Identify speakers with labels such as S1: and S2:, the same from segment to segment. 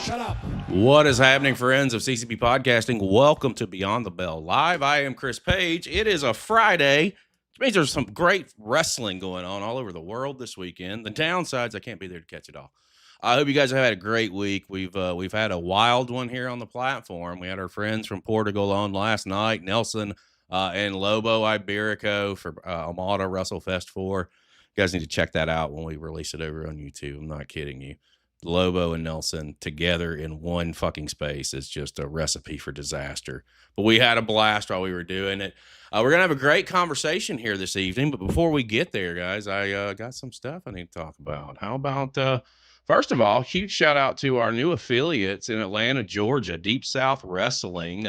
S1: Shut up.
S2: What is happening, friends of CCP Podcasting? Welcome to Beyond the Bell Live. I am Chris Page. It is a Friday, which means there's some great wrestling going on all over the world this weekend. The downsides, I can't be there to catch it all. I hope you guys have had a great week. We've had a wild one here on the platform. We had our friends from Portugal on last night, Nelson and Lobo Iberico for Amada WrestleFest 4. You guys need to check that out when we release it over on YouTube. I'm not kidding you. Lobo and Nelson together in one fucking space is just a recipe for disaster. But we had a blast while we were doing it. We're going to have a great conversation here this evening. But before we get there, guys, I got some stuff I need to talk about. How about, first of all, huge shout out to our new affiliates in Atlanta, Georgia, Deep South Wrestling.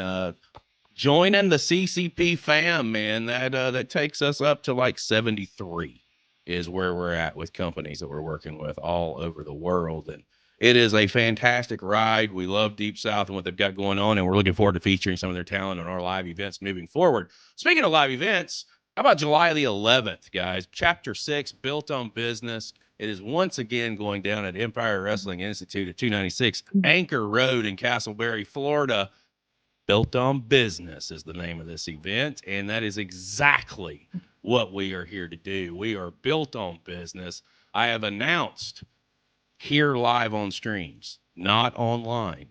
S2: Joining the CCP fam, man. That takes us up to like 73. Is where we're at with companies that we're working with all over the world. And it is a fantastic ride. We love Deep South and what they've got going on, and we're looking forward to featuring some of their talent on our live events moving forward. Speaking of live events, how about July the 11th, guys? Chapter 6, Built on Business. It is once again going down at Empire Wrestling Institute at 296 Anchor Road in Castleberry, Florida. Built on Business is the name of this event, and that is exactly what we are here to do. We are built on business. I have announced here live on streams, not online.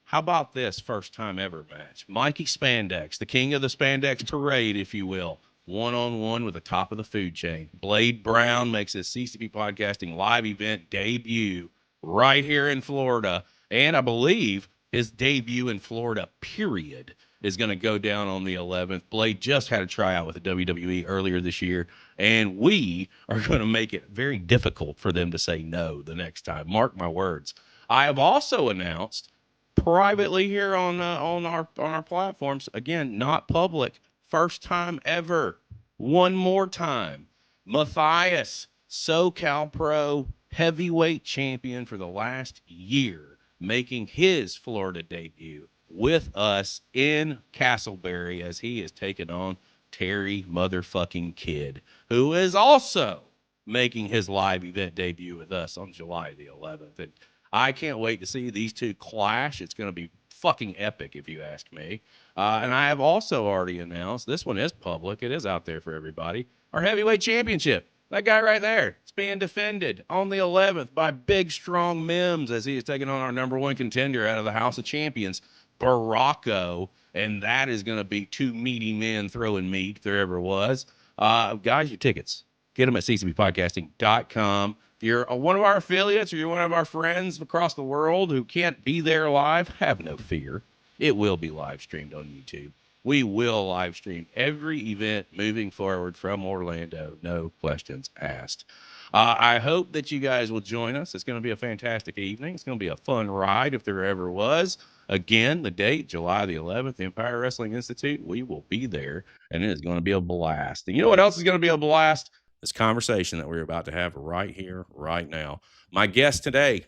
S2: How about this first time ever match? Mikey Spandex, the king of the Spandex parade, if you will, one-on-one with the top of the food chain. Blade Brown makes his CCP Podcasting live event debut right here in Florida, and I believe his debut in Florida, period, is going to go down on the 11th. Blade just had a tryout with the WWE earlier this year, and we are going to make it very difficult for them to say no the next time. Mark my words. I have also announced privately here on our platforms, again, not public, first time ever, one more time, Matthias, SoCal Pro heavyweight champion for the last year, making his Florida debut with us in Castleberry as he is taking on Terry motherfucking Kidd, who is also making his live event debut with us on July the 11th. And I can't wait to see these two clash. It's going to be fucking epic, if you ask me. And I have also already announced, this one is public, it is out there for everybody, our heavyweight championship. That guy right there, it's being defended on the 11th by Big Strong Mims as he is taking on our number one contender out of the House of Champions, Baracco, and that is going to be two meaty men throwing meat if there ever was. Guys, your tickets, get them at ccppodcasting.com. If you're one of our affiliates or you're one of our friends across the world who can't be there live, have no fear. It will be live streamed on YouTube. We will live stream every event moving forward from Orlando. No questions asked. I hope that you guys will join us. It's going to be a fantastic evening. It's going to be a fun ride if there ever was. Again, the date, July the 11th, Empire Wrestling Institute. We will be there, and it is going to be a blast. And you know what else is going to be a blast? This conversation that we're about to have right here, right now. My guest today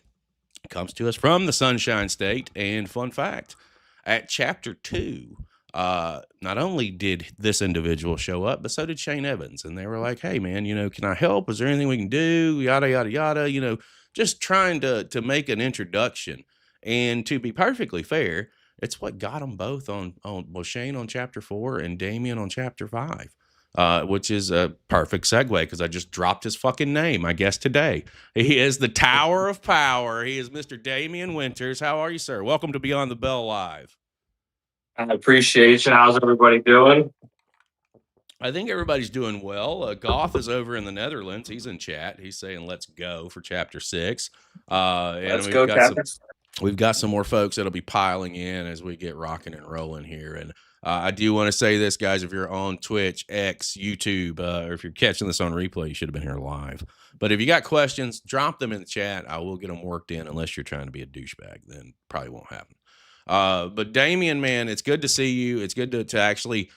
S2: comes to us from the Sunshine State, and fun fact, at Chapter 2, not only did this individual show up, but so did Shane Evans. And they were like, hey, man, can I help? Is there anything we can do? Yada, yada, yada, just trying to make an introduction. And to be perfectly fair, it's what got them both on Shane on Chapter 4 and Damien on Chapter 5. Which is a perfect segue because I just dropped his fucking name, I guess, today. He is the Tower of Power. He is Mr. Damien Winters. How are you, sir? Welcome to Beyond the Bell Live.
S3: I appreciate you. How's everybody doing?
S2: I think everybody's doing well. Goth is over in the Netherlands. He's in chat. He's saying, let's go for Chapter 6.
S3: Let's go, Chapter 6.
S2: We've got some more folks that'll be piling in as we get rocking and rolling here. And I do want to say this, guys, if you're on Twitch, X, YouTube, or if you're catching this on replay, you should have been here live. But if you got questions, drop them in the chat. I will get them worked in unless you're trying to be a douchebag. Then probably won't happen. But Damien, man, it's good to see you. It's good to actually,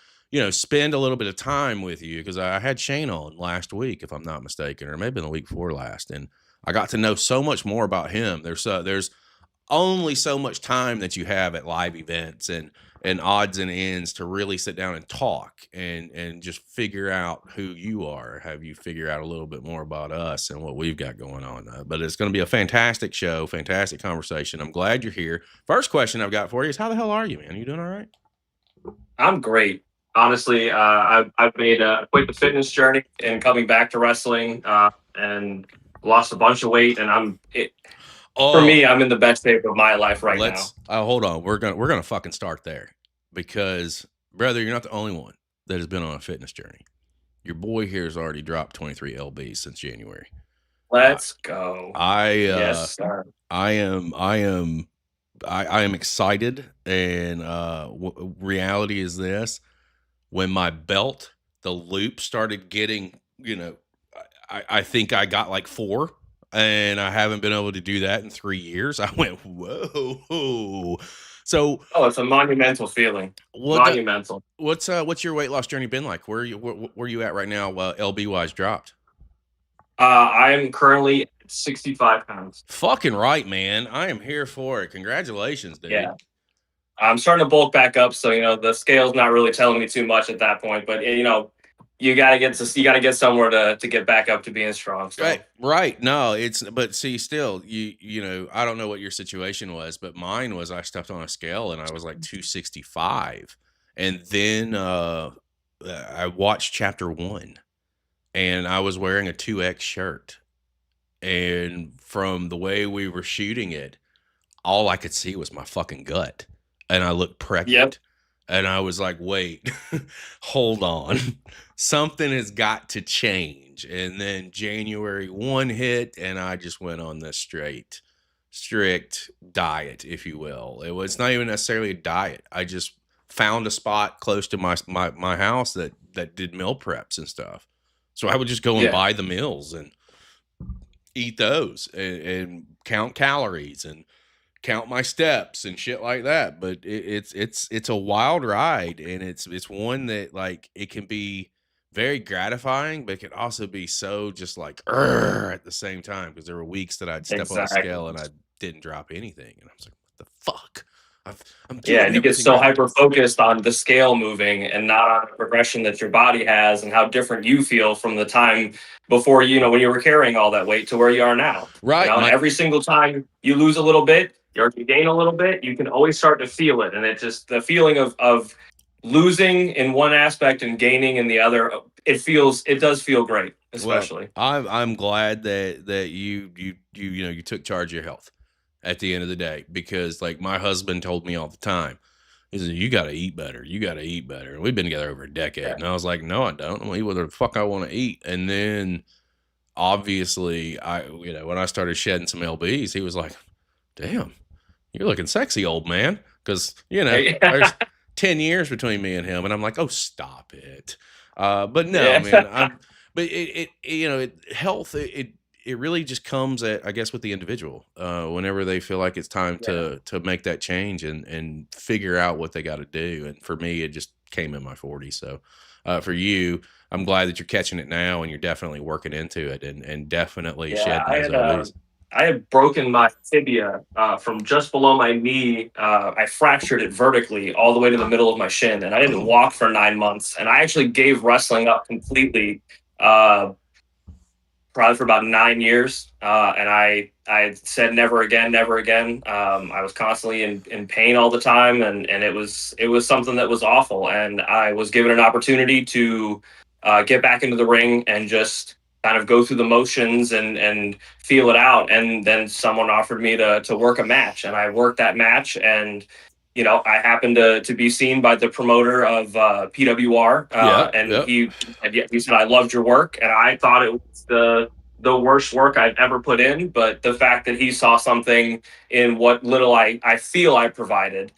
S2: spend a little bit of time with you because I had Shane on last week, if I'm not mistaken, or maybe the week before last. And I got to know so much more about him. There's only so much time that you have at live events. And and odds and ends to really sit down and talk and just figure out who you are, have you figure out a little bit more about us and what we've got going on. But it's going to be a fantastic show, fantastic conversation. I'm glad you're here. First question I've got for you is, how the hell are you, man? You doing all right?
S3: I'm great. Honestly, I've made quite the fitness journey in coming back to wrestling, and lost a bunch of weight, and for me, I'm in the best shape of my life right now.
S2: Hold on. We're gonna fucking start there, because brother, you're not the only one that has been on a fitness journey. Your boy here has already dropped 23 lbs since January.
S3: Let's go.
S2: Yes, sir. I am excited, and reality is this: when my belt, the loop started getting, I think I got like 4, and I haven't been able to do that in 3 years. I went, whoa. So,
S3: it's a monumental feeling. Monumental.
S2: What's your weight loss journey been like? Where are you at right now, LB wise dropped?
S3: I'm currently 65 pounds.
S2: Fucking right, man. I am here for it. Congratulations, dude.
S3: Yeah. I'm starting to bulk back up, so the scale's not really telling me too much at that point. But you gotta get somewhere to get back up to being strong. So.
S2: Right. No, but see, still, I don't know what your situation was, but mine was, I stepped on a scale and I was like 265, and then I watched chapter 1, and I was wearing a 2X shirt, and from the way we were shooting it, all I could see was my fucking gut. And I looked pregnant.
S3: Yep.
S2: And I was like, wait, hold on. Something has got to change. And then January 1 hit, and I just went on this strict diet, if you will. It's not even necessarily a diet. I just found a spot close to my house that did meal preps and stuff. So I would just go and buy the meals and eat those and count calories and count my steps and shit like that. But it's a wild ride, and it's one that, like, it can be very gratifying, but it can also be so just like at the same time, because there were weeks that I'd step on the scale and I didn't drop anything, and I was like, what the fuck?
S3: And you get so hyper focused on the scale moving and not on the progression that your body has and how different you feel from the time before, when you were carrying all that weight to where you are now.
S2: Right.
S3: And every single time you lose a little bit, or you gain a little bit, you can always start to feel it. And it's just the feeling of losing in one aspect and gaining in the other. It does feel great, especially.
S2: Well, I'm glad that you took charge of your health at the end of the day, because, like, my husband told me all the time, he said, you got to eat better. You got to eat better. And we've been together over a decade. And I was like, no, I don't. I'm going to eat whatever the fuck I want to eat. And then obviously when I started shedding some lbs, he was like, damn, you're looking sexy, old man. Because, there's 10 years between me and him. And I'm like, oh, stop it. But no, man, health, it really just comes at, I guess, with the individual, whenever they feel like it's time to make that change and figure out what they got to do. And for me, it just came in my 40s. So for you, I'm glad that you're catching it now, and you're definitely working into it and definitely shedding those.
S3: I had broken my tibia from just below my knee. I fractured it vertically all the way to the middle of my shin, and I didn't walk for 9 months. And I actually gave wrestling up completely, probably for about 9 years. And I said never again, never again. I was constantly in pain all the time, and it was something that was awful. And I was given an opportunity to get back into the ring and just kind of go through the motions and feel it out. And then someone offered me to work a match, and I worked that match. And I happened to be seen by the promoter of PWR, he said, I loved your work, and I thought it was the worst work I've ever put in. But the fact that he saw something in what little I feel I provided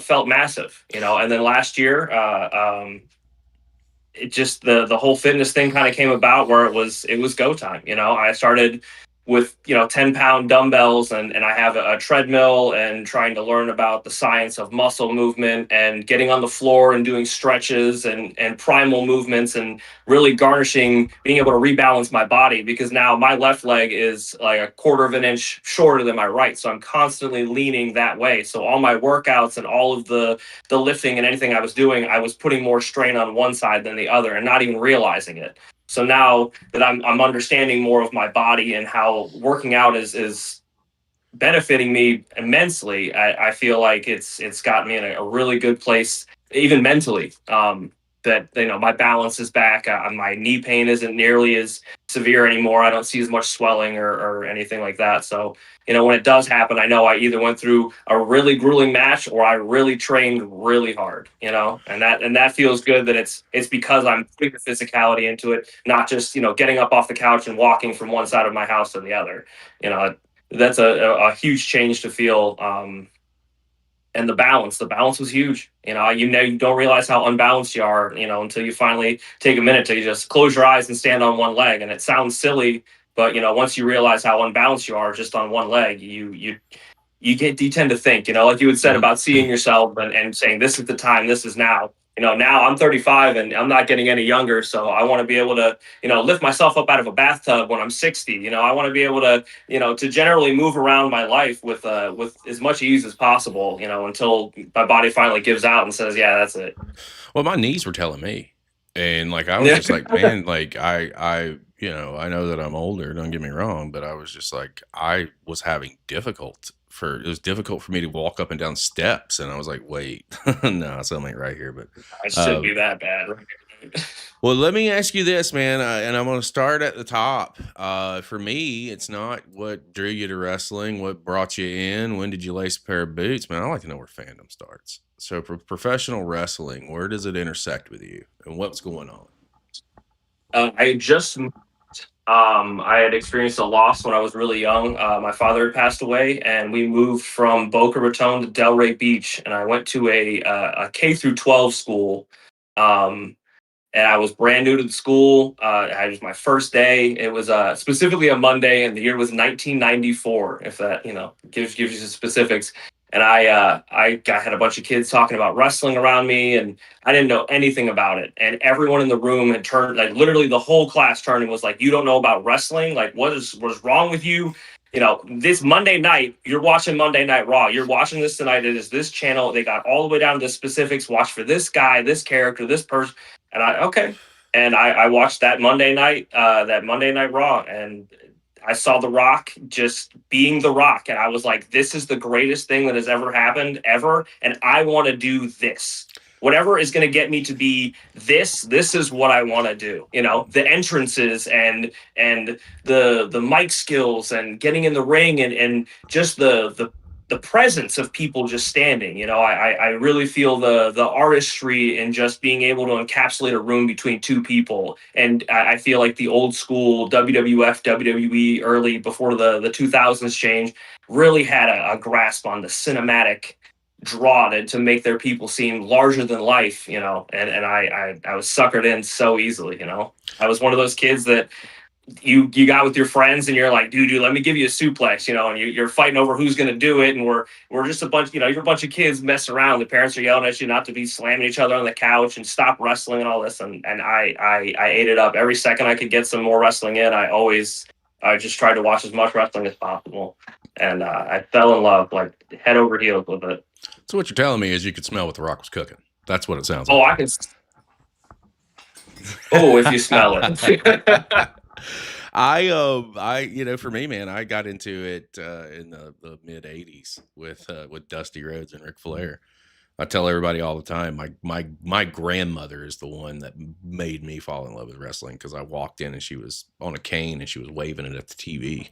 S3: felt massive, And then last year, it just the whole fitness thing kind of came about where it was go time. I started with 10-pound dumbbells, and I have a treadmill, and trying to learn about the science of muscle movement and getting on the floor and doing stretches and primal movements, and really garnishing being able to rebalance my body, because now my left leg is like a quarter of an inch shorter than my right, so I'm constantly leaning that way. So all my workouts and all of the lifting and anything I was doing, I was putting more strain on one side than the other and not even realizing it. So now that I'm understanding more of my body and how working out is benefiting me immensely, I feel like it's got me in a really good place, even mentally. That my balance is back. My knee pain isn't nearly as severe anymore. I don't see as much swelling or anything like that. So when it does happen, I know I either went through a really grueling match or I really trained really hard. And that feels good, that it's because I'm putting the physicality into it, not just getting up off the couch and walking from one side of my house to the other. That's a huge change to feel. And the balance was huge. You don't realize how unbalanced you are, until you finally take a minute to just close your eyes and stand on one leg. And it sounds silly, but once you realize how unbalanced you are just on one leg, you tend to think, like you had said about seeing yourself and saying, this is the time, this is now. Now I'm 35 and I'm not getting any younger, so I want to be able to, lift myself up out of a bathtub when I'm 60. I want to be able to, to generally move around my life with as much ease as possible, until my body finally gives out and says, yeah, that's it.
S2: Well, my knees were telling me, and like I was just like, man, like I know that I'm older. Don't get me wrong, but I was just like, I was having it was difficult for me to walk up and down steps, and I was like, wait, no, something ain't right here. But
S3: It shouldn't be that bad. Right?
S2: well, let me ask you this, man, and I'm going to start at the top. For me, it's not what drew you to wrestling, what brought you in, when did you lace a pair of boots, man. I like to know where fandom starts. So, for professional wrestling, where does it intersect with you, and what's going on?
S3: I had experienced a loss when I was really young. My father had passed away, and we moved from Boca Raton to Delray Beach. And I went to a K through 12 school, and I was brand new to the school. It was my first day. It was specifically a Monday, and the year was 1994. If that gives you the specifics. And I had a bunch of kids talking about wrestling around me, and I didn't know anything about it. And everyone in the room had turned, like literally the whole class turned and was like, "You don't know about wrestling? Like, what's wrong with you? This Monday night, you're watching Monday Night Raw. You're watching this tonight. It is this channel. They got all the way down to specifics. Watch for this guy, this character, this person." And I watched that Monday night Raw, and I saw The Rock just being The Rock, and I was like, this is the greatest thing that has ever happened ever, and I want to do this. Whatever is going to get me to be this is what I want to do. The entrances and the mic skills and getting in the ring and just the presence of people just standing. I really feel the artistry in just being able to encapsulate a room between two people. And I feel like the old school WWF, WWE early before the 2000s change really had a grasp on the cinematic draw to make their people seem larger than life, and I was suckered in so easily. I was one of those kids that you got with your friends and you're like, dude, let me give you a suplex, and you're fighting over who's going to do it. And we're just a bunch, you're a bunch of kids messing around. The parents are yelling at you not to be slamming each other on the couch and stop wrestling and all this. And I ate it up. Every second I could get some more wrestling in, I just tried to watch as much wrestling as possible. And I fell in love, like head over heels with it.
S2: So what you're telling me is you could smell what The Rock was cooking. That's what it sounds
S3: like.
S2: Oh,
S3: I can. Oh, if you smell it.
S2: For me, man, I got into it in the mid '80s with Dusty Rhodes and Ric Flair. I tell everybody all the time, my grandmother is the one that made me fall in love with wrestling, because I walked in and she was on a cane and she was waving it at the TV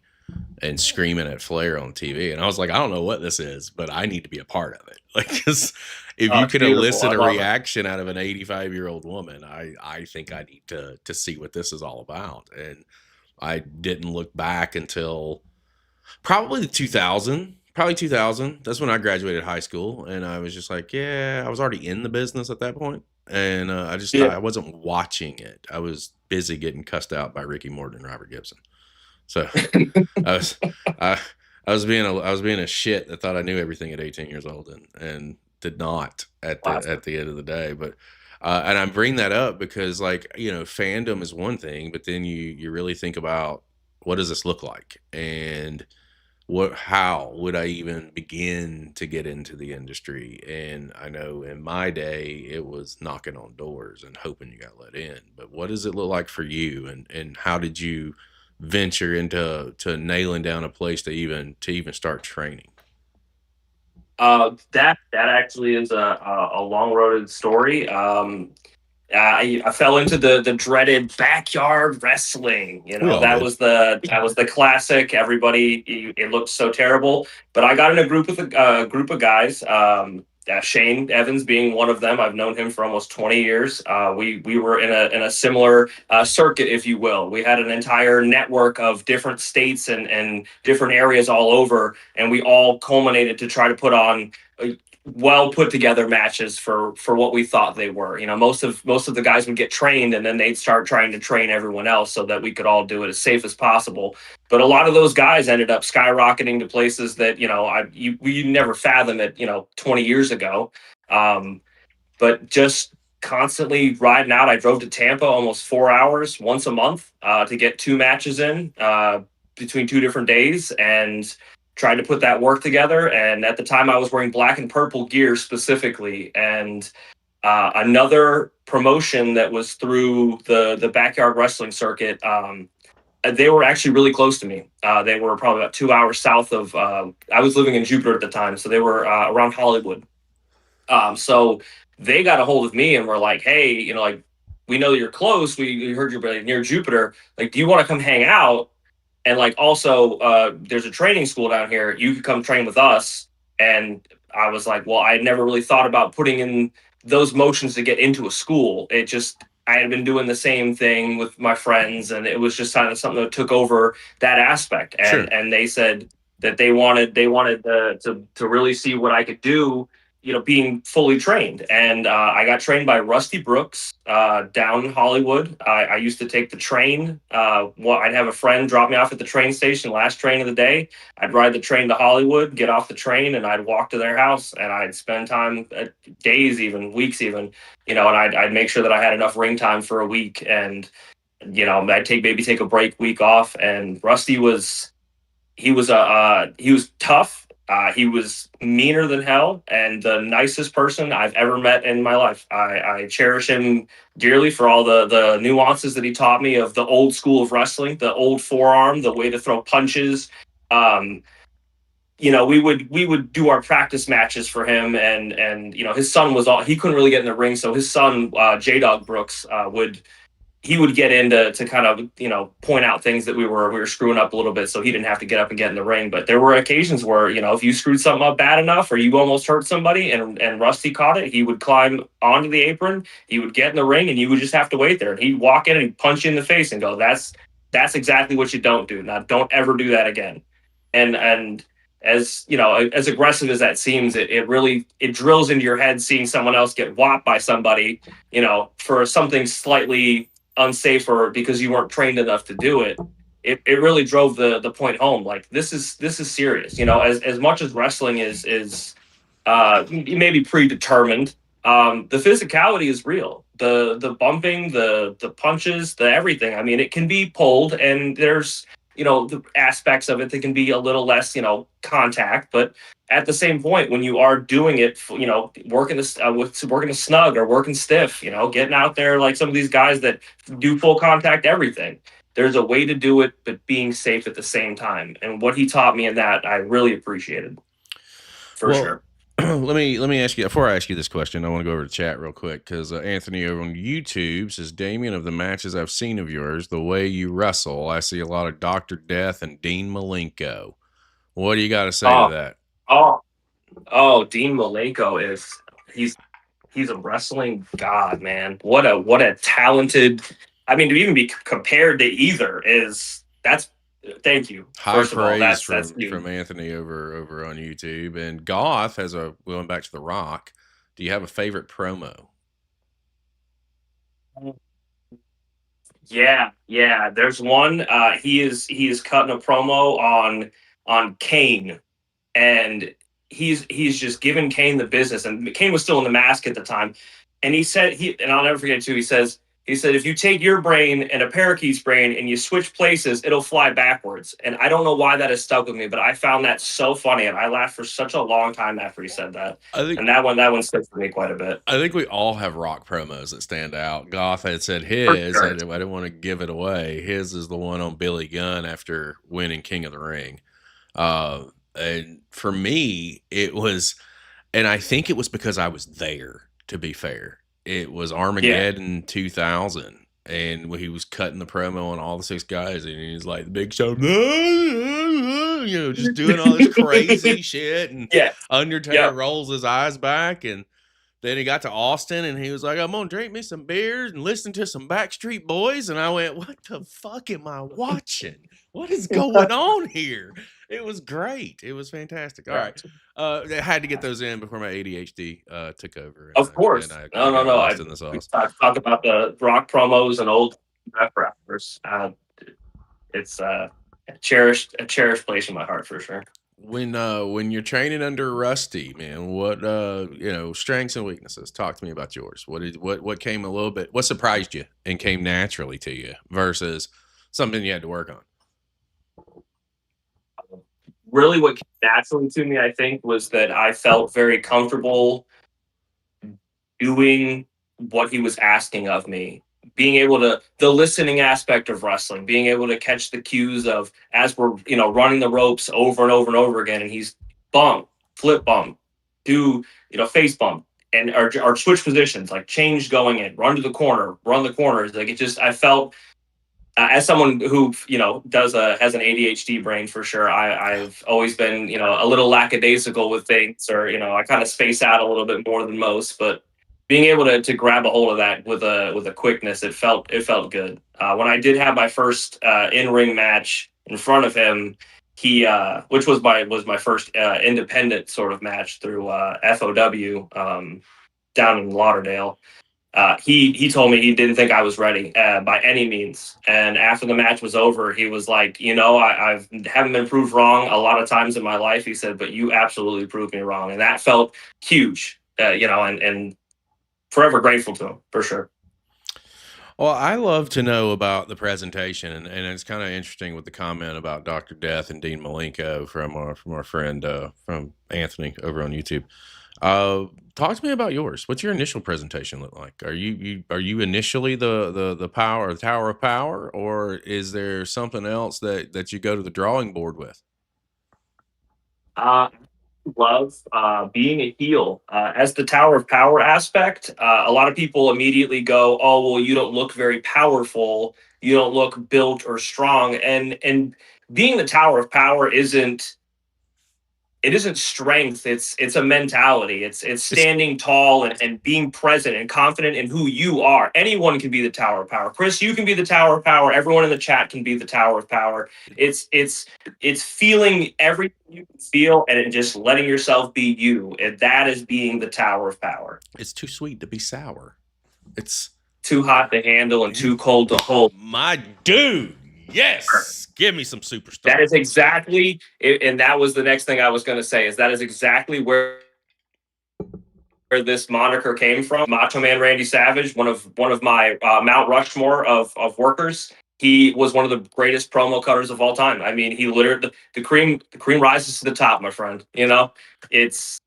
S2: and screaming at Flair on TV, and I was like, I don't know what this is, but I need to be a part of it. Like, because if you can elicit a reaction out of an 85-year-old woman, I think I need to see what this is all about. And I didn't look back until probably 2000. That's when I graduated high school, and I was just like, I was already in the business at that point, and I wasn't watching it. I was busy getting cussed out by Ricky Morton and Robert Gibson. So I was I I was being a shit that thought I knew everything at 18 years old and did not
S3: Classic.
S2: at the end of the day. But and I bring that up because, like, you know, fandom is one thing, but then you really think about what does this look like, and how would I even begin to get into the industry? And I know in my day it was knocking on doors and hoping you got let in. But what does it look like for you? And how did you venture into to nailing down a place to even start training?
S3: That actually is a long roaded story. I fell into the dreaded backyard wrestling. You
S2: We
S3: know,
S2: all did.
S3: that was the classic. It looked so terrible, but I got in a group of guys. Shane Evans being one of them. I've known him for almost 20 years. We were in a similar circuit, if you will. We had an entire network of different states and different areas all over, and we all culminated to try to put on well put together matches for what we thought they were. You know, most of the guys would get trained and then they'd start trying to train everyone else so that we could all do it as safe as possible. But a lot of those guys ended up skyrocketing to places that, you know, we never fathom it, you know, 20 years ago. Um, but just constantly riding out. I drove to Tampa almost 4 hours once a month to get two matches in between two different days, and tried to put that work together. And at the time, I was wearing black and purple gear specifically, and another promotion that was through the backyard wrestling circuit. They were actually really close to me. They were probably about 2 hours south of. I was living in Jupiter at the time, so they were around Hollywood. So they got a hold of me and were like, "Hey, you know, like we know you're close. We heard you're near Jupiter. Like, do you want to come hang out? And like also, there's a training school down here. You could come train with us." And I was like, "Well, I had never really thought about putting in those motions to get into a school. It just I had been doing the same thing with my friends, and it was just kind of something that took over that aspect."
S2: Sure.
S3: And they said that they wanted to really see what I could do, you know, being fully trained. And I got trained by Rusty Brooks down in Hollywood. I used to take the train. I'd have a friend drop me off at the train station, last train of the day. I'd ride the train to Hollywood, get off the train, and I'd walk to their house, and I'd spend time, days, even weeks, even, you know, and I'd make sure that I had enough ring time for a week. And, you know, I'd take a break, week off. And Rusty was, he was tough. He was meaner than hell and the nicest person I've ever met in my life. I cherish him dearly for all the nuances that he taught me of the old school of wrestling, the old forearm, the way to throw punches. Um, you know, we would do our practice matches for him, and you know, his son was all he couldn't really get in the ring, so his son J Dog Brooks would get into to kind of, you know, point out things that we were screwing up a little bit, so he didn't have to get up and get in the ring. But there were occasions where, you know, if you screwed something up bad enough or you almost hurt somebody and Rusty caught it, he would climb onto the apron, he would get in the ring, and you would just have to wait there, and he'd walk in and he'd punch you in the face and go, that's exactly what you don't do. Now don't ever do that again. And as you know, as aggressive as that seems, it really it drills into your head seeing someone else get whopped by somebody, you know, for something slightly unsafe or because you weren't trained enough to do it. It really drove the point home. Like, this is serious. You know, as much as wrestling is maybe predetermined, the physicality is real. The bumping, the punches, the everything. I mean, it can be pulled, and there's, you know, the aspects of it that can be a little less, you know, contact. But at the same point, when you are doing it, you know, working a snug or working stiff, you know, getting out there like some of these guys that do full contact everything. There's a way to do it, but being safe at the same time. And what he taught me in that, I really appreciated, for
S2: Well,
S3: sure.
S2: let me ask you before I ask you this question. I want to go over to chat real quick because Anthony over on YouTube says, "Damien, of the matches I've seen of yours, the way you wrestle, I see a lot of Doctor Death and Dean Malenko. What do you got to say to
S3: Oh,
S2: that?"
S3: oh, oh, Dean Malenko is he's he's a wrestling god, man. What a talented. I mean, to even be compared to either is that's thank you.
S2: High
S3: First of all,
S2: praise
S3: that's
S2: from
S3: huge.
S2: Anthony over on YouTube. And Goth has a going back to The Rock. Do you have a favorite promo?
S3: Yeah. There's one. He is cutting a promo on Kane, and he's just giving Kane the business. And Kane was still in the mask at the time, and and I'll never forget it too. He said if you take your brain and a parakeet's brain and you switch places, it'll fly backwards. And I don't know why that has stuck with me, but I found that so funny, and I laughed for such a long time after he said that.
S2: I think
S3: And that one stuck with me quite a bit.
S2: I think we all have Rock promos that stand out. Goff had said
S3: For
S2: his. I
S3: sure.
S2: didn't want to give it away. His is the one on Billy Gunn after winning King of the Ring. And for me, it was, and I think it was because I was there, to be fair. It was
S3: Yeah.
S2: Armageddon 2000. And when he was cutting the promo on all the six guys, and he's like, the big show, just doing all this crazy shit. And
S3: Yeah.
S2: Undertaker
S3: Yep.
S2: rolls his eyes back. And then he got to Austin and he was like, I'm going to drink me some beers and listen to some Backstreet Boys. And I went, what the fuck am I watching? What is going on here? It was great. It was fantastic. All right. I had to get those in before my ADHD took over.
S3: Of
S2: And
S3: course.
S2: I
S3: No, no,
S2: got
S3: no.
S2: lost in the sauce.
S3: I've talked about the Rock promos and old ref rappers. It's a cherished place in my heart for sure.
S2: When you're training under Rusty, man, what strengths and weaknesses? Talk to me about yours. What came a little bit, what surprised you and came naturally to you versus something you had to work on?
S3: Really, what came naturally to me, I think, was that I felt very comfortable doing what he was asking of me. Being able to, the listening aspect of wrestling, being able to catch the cues of, as we're, running the ropes over and over and over again, and he's bump, flip bump, do, face bump, and our switch positions, like change going in, run to the corner, run the corners. Like it just, I felt, as someone who has an ADHD brain for sure, I've always been a little lackadaisical with things, or I kind of space out a little bit more than most. But being able to grab a hold of that with a quickness, it felt good. When I did have my first in ring match in front of him, he which was my first independent sort of match through FOW down in Lauderdale. He told me he didn't think I was ready by any means. And after the match was over, he was like, I haven't been proved wrong a lot of times in my life. He said, but you absolutely proved me wrong, and that felt huge. And forever grateful to him for sure.
S2: Well, I love to know about the presentation, and it's kind of interesting with the comment about Dr. Death and Dean Malenko from our friend from Anthony over on YouTube. Talk to me about yours. What's your initial presentation look like? Are you initially the Tower of Power, or is there something else that you go to the drawing board with?
S3: Uh, Love being a heel. As the Tower of Power aspect, a lot of people immediately go, "Oh, well, you don't look very powerful. You don't look built or strong." And being the Tower of Power isn't strength. It's a mentality. It's
S2: It's
S3: standing tall and being present and confident in who you are. Anyone can be the Tower of Power. Chris, you can be the Tower of Power. Everyone in the chat can be the Tower of Power. It's feeling everything you can feel, and just letting yourself be you. And that is being the Tower of Power.
S2: it's too sweet to be sour. It's
S3: Too hot to handle and too cold to hold.
S2: my dude. Yes, give me some superstar.
S3: That is exactly, and that was the next thing I was going to say. Is that is exactly where this moniker came from. Macho Man Randy Savage, one of my Mount Rushmore of workers. He was one of the greatest promo cutters of all time. I mean, he literally, the cream rises to the top, my friend. It's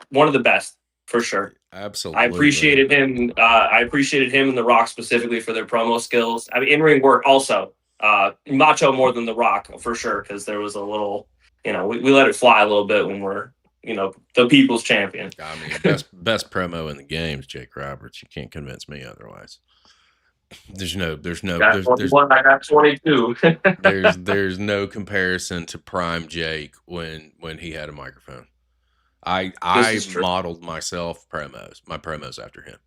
S3: one of the best for sure.
S2: Absolutely.
S3: I appreciated him. I appreciated him and The Rock specifically for their promo skills. I mean, in ring work also. Macho more than The Rock for sure, because there was a little, we let it fly a little bit when we're, the people's champion.
S2: I mean, best promo in the game is Jake Roberts. You can't convince me otherwise. There's no
S3: I got 22.
S2: there's no comparison to prime Jake when he had a microphone. I modeled my promos after him.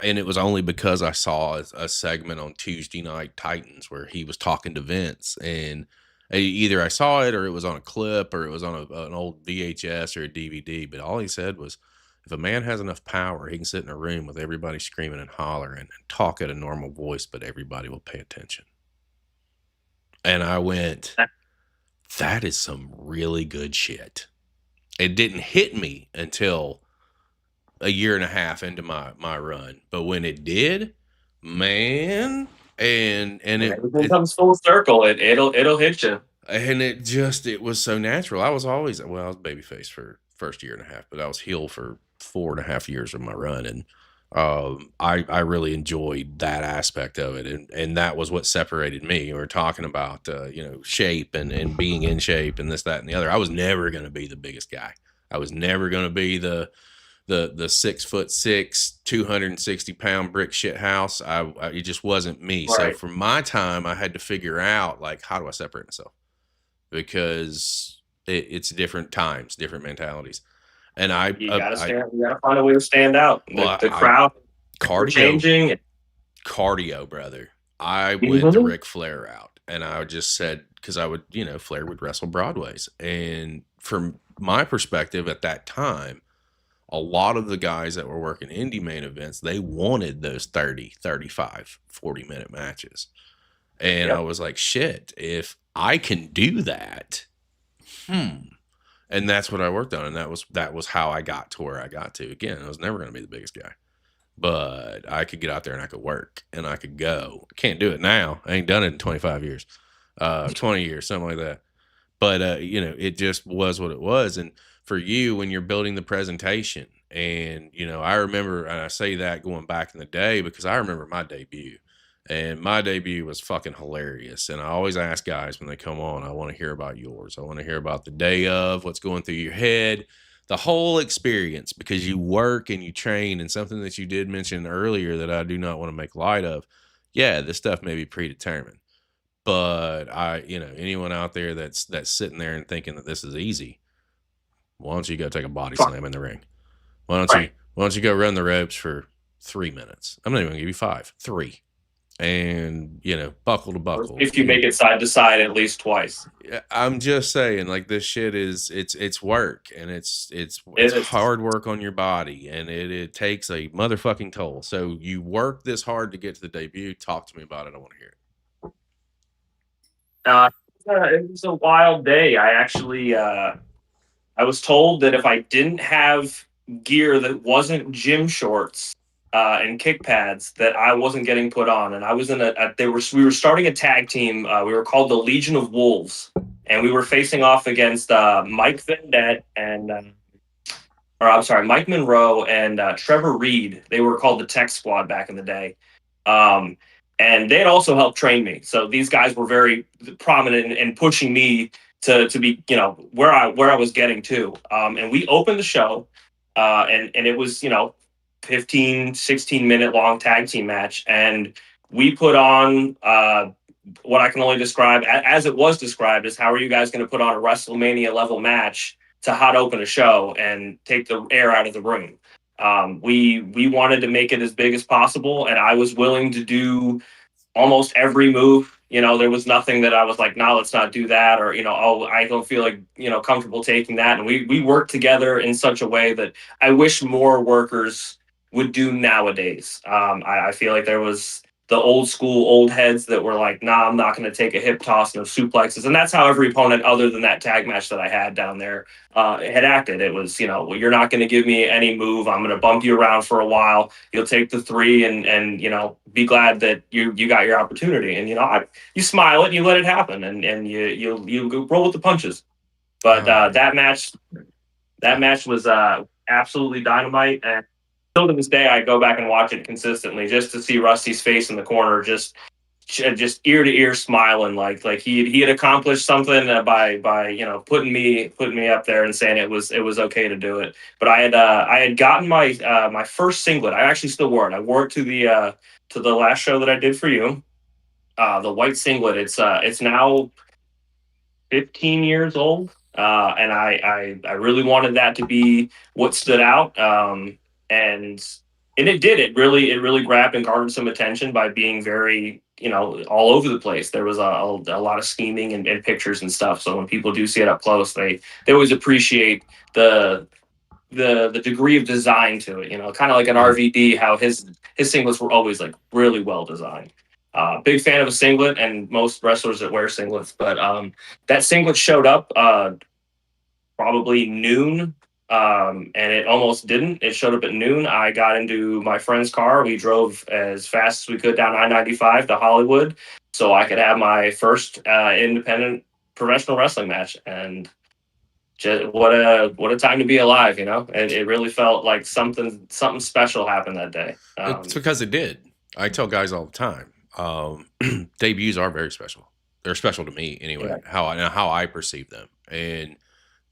S2: And it was only because I saw a segment on Tuesday Night Titans where he was talking to Vince, and either I saw it or it was on a clip or it was on an old VHS or a DVD. But all he said was, if a man has enough power, he can sit in a room with everybody screaming and hollering and talk at a normal voice, but everybody will pay attention. And I went, that is some really good shit. It didn't hit me until a year and a half into my run, but when it did, man, and
S3: Everything comes full circle. It'll hit you.
S2: it was so natural. I was babyface for first year and a half, but I was heel for 4.5 years of my run, and I really enjoyed that aspect of it, and that was what separated me. We were talking about shape and being in shape and this, that, and the other. I was never going to be the biggest guy. I was never going to be the 6'6", 260-pound brick shit house. It just wasn't me.
S3: Right.
S2: So for my time, I had to figure out, like, how do I separate myself? Because it's different times, different mentalities. And
S3: you gotta find a way to stand out. The crowd changing.
S2: Cardio, brother. I went the Ric Flair out, and I just said, because I would, Flair would wrestle Broadways. And from my perspective at that time, a lot of the guys that were working indie main events, they wanted those 30, 35, 40-minute matches. And I was like, shit, if I can do that, and that's what I worked on. And that was how I got to where I got to. Again, I was never going to be the biggest guy, but I could get out there and I could work and I could go. I can't do it now. I ain't done it in 25 years, 20 years, something like that. But, it just was what it was. And for you, when you're building the presentation, and, I remember, and I say that going back in the day, because I remember my debut, and my debut was fucking hilarious. And I always ask guys when they come on, I want to hear about yours. I want to hear about the day of, what's going through your head, the whole experience, because you work and you train. And something that you did mention earlier that I do not want to make light of. Yeah, this stuff may be predetermined, but anyone out there that's sitting there and thinking that this is easy, why don't you go take a body slam in the ring? Why don't you go run the ropes for 3 minutes? I'm not even gonna give you 5, 3. And buckle to buckle.
S3: If you make it side to side at least twice.
S2: I'm just saying, like, this shit it's work, and it's hard work on your body, and it takes a motherfucking toll. So you work this hard to get to the debut. Talk to me about it. I want to hear
S3: it. It was a wild day. I actually I was told that if I didn't have gear that wasn't gym shorts and kick pads, that I wasn't getting put on. And I was we were starting a tag team. We were called the Legion of Wolves, and we were facing off against Mike Vendette and Mike Monroe and Trevor Reed. They were called the Tech Squad back in the day. And they had also helped train me. So these guys were very prominent in pushing me to be, where I was getting to. And we opened the show, and it was, 15, 16-minute long tag team match. And we put on what I can only describe as it was described as, how are you guys going to put on a WrestleMania level match to hot open a show and take the air out of the room? We wanted to make it as big as possible, and I was willing to do almost every move. There was nothing that I was like, no, let's not do that, or I don't feel like comfortable taking that. And we worked together in such a way that I wish more workers would do nowadays. I feel like there was the old school old heads that were like, nah, I'm not going to take a hip toss, no suplexes. And that's how every opponent other than that tag match that I had down there had acted. It was, well, you're not going to give me any move. I'm going to bump you around for a while. You'll take the 3 and be glad that you got your opportunity. And, you smile it and you let it happen, and you roll with the punches. But that match was absolutely dynamite. And still to this day, I go back and watch it consistently just to see Rusty's face in the corner, just ear to ear smiling, like he had accomplished something by putting me up there and saying it was okay to do it. But I had gotten my first singlet. I actually still wore it. I wore it to the last show that I did for you. The white singlet. It's now 15 years old, and I really wanted that to be what stood out. And it did. It really grabbed and garnered some attention by being very, all over the place. There was a lot of scheming and pictures and stuff. So when people do see it up close, they always appreciate the the degree of design to it. You know, kind of like an RVD, how his singlets were always like really well designed. Big fan of a singlet, and most wrestlers that wear singlets. But that singlet showed up probably noon, and it almost didn't. It showed up at noon. I got into my friend's car. We drove as fast as we could down I-95 to Hollywood, so I could have my first independent professional wrestling match. And just what a time to be alive, you know. It really felt like something special happened that day.
S2: It's because it did. I tell guys all the time, debuts are very special. They're special to me anyway.
S3: Yeah.
S2: How I perceive them. And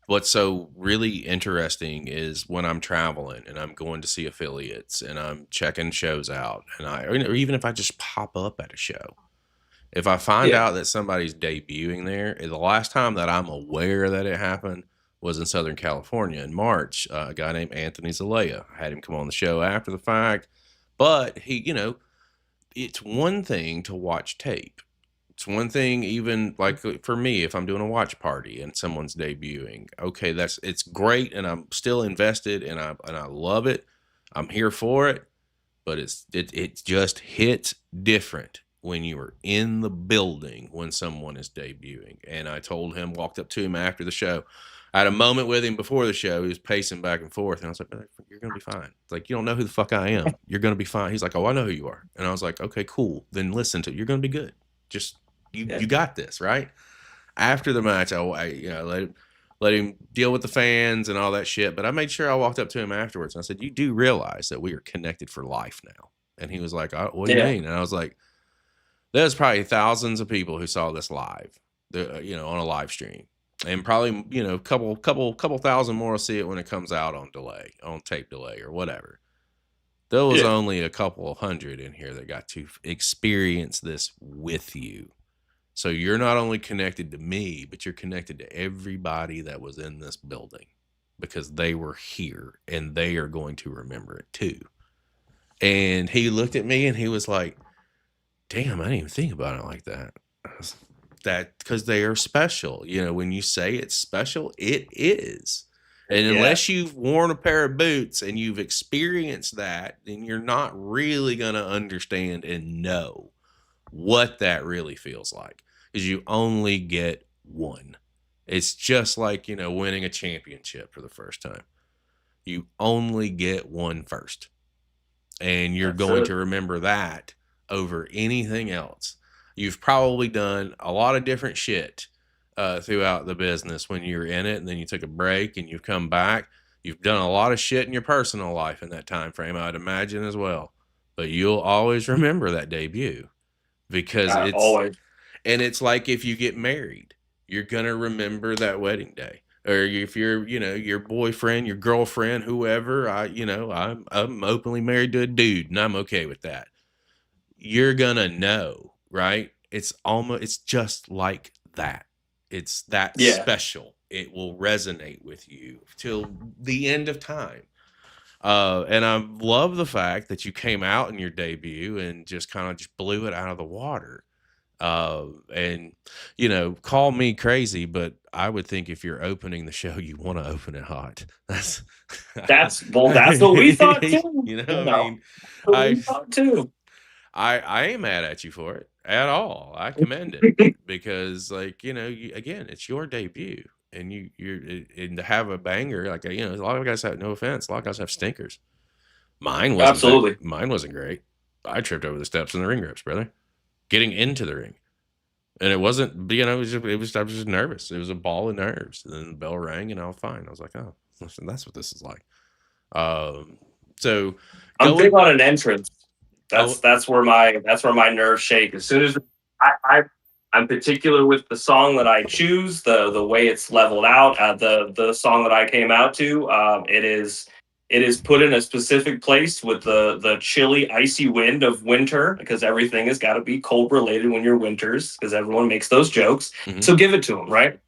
S2: what's so really interesting is when I'm traveling and I'm going to see affiliates and I'm checking shows out, and or even if I just pop up at a show, if I find out that somebody's debuting there, the last time that I'm aware that it happened was in Southern California in March. A guy named Anthony Zalea. I had him come on the show after the fact, but he, you know, it's one thing to watch tape. It's one thing, even like for me, if I'm doing a watch party and someone's debuting, okay, it's great, and I'm still invested, and I love it. I'm here for it, but it just hits different when you are in the building when someone is debuting. And I told him, walked up to him after the show. I had a moment with him before the show. He was pacing back and forth, and I was like, "You're gonna be fine." It's like, you don't know who the fuck I am. You're gonna be fine. He's like, "Oh, I know who you are," and I was like, "Okay, cool. Then listen to it. You're gonna be good. Just you got this, right?" After the match, I let him deal with the fans and all that shit. But I made sure I walked up to him afterwards and I said, "You do realize that we are connected for life now?" And he was like, "What do you mean?" And I was like, "There's probably thousands of people who saw this live, on a live stream, and probably couple thousand more will see it when it comes out on tape delay or whatever. There was only a couple hundred in here that got to experience this with you. So you're not only connected to me, but you're connected to everybody that was in this building because they were here and they are going to remember it too." And he looked at me and he was like, "Damn, I didn't even think about it like that." That because they are special. You know, when you say it's special, it is. And unless you've worn a pair of boots and you've experienced that, then you're not really going to understand and know what that really feels like, because you only get one. It's just like, winning a championship for the first time. You only get one first. And you're going to remember that over anything else. You've probably done a lot of different shit throughout the business when you're in it, and then you took a break and you've come back. You've done a lot of shit in your personal life in that time frame, I'd imagine, as well. But you'll always remember that debut because it's like if you get married, you're gonna remember that wedding day. Or if you're, your boyfriend, your girlfriend, whoever, I'm openly married to a dude and I'm okay with that. You're gonna know, right? It's just like that. It's that special. It will resonate with you till the end of time. And I love the fact that you came out in your debut and just kind of just blew it out of the water. And call me crazy, but I would think if you're opening the show, you want to open it hot. That's
S3: what we thought too.
S2: I
S3: thought too.
S2: I ain't mad at you for it at all. I commend it because, again, it's your debut, and and to have a banger, like a lot of guys have, no offense, a lot of guys have stinkers. Mine wasn't great. I tripped over the steps in the ring ropes, brother, getting into the ring, and it wasn't. I was just nervous. It was a ball of nerves. And then the bell rang, and I was fine. I was like, oh, listen, that's what this is like. So
S3: I'm big on an entrance. That's where my nerves shake. As soon as I'm particular with the song that I choose, the way it's leveled out. The song that I came out to, it is put in a specific place with the chilly, icy wind of winter, because everything has got to be cold related when you're winters, because everyone makes those jokes. Mm-hmm. So give it to them, right?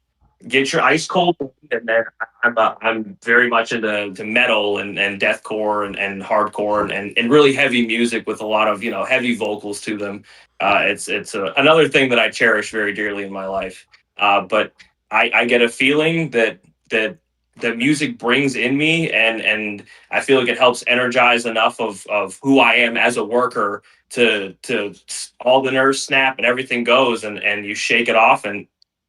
S3: Get your ice cold, and then I'm very much into metal and deathcore and hardcore and really heavy music with a lot of heavy vocals to them. It's another thing that I cherish very dearly in my life. But I get a feeling that the music brings in me, and I feel like it helps energize enough of who I am as a worker to all the nerves snap and everything goes, and you shake it off and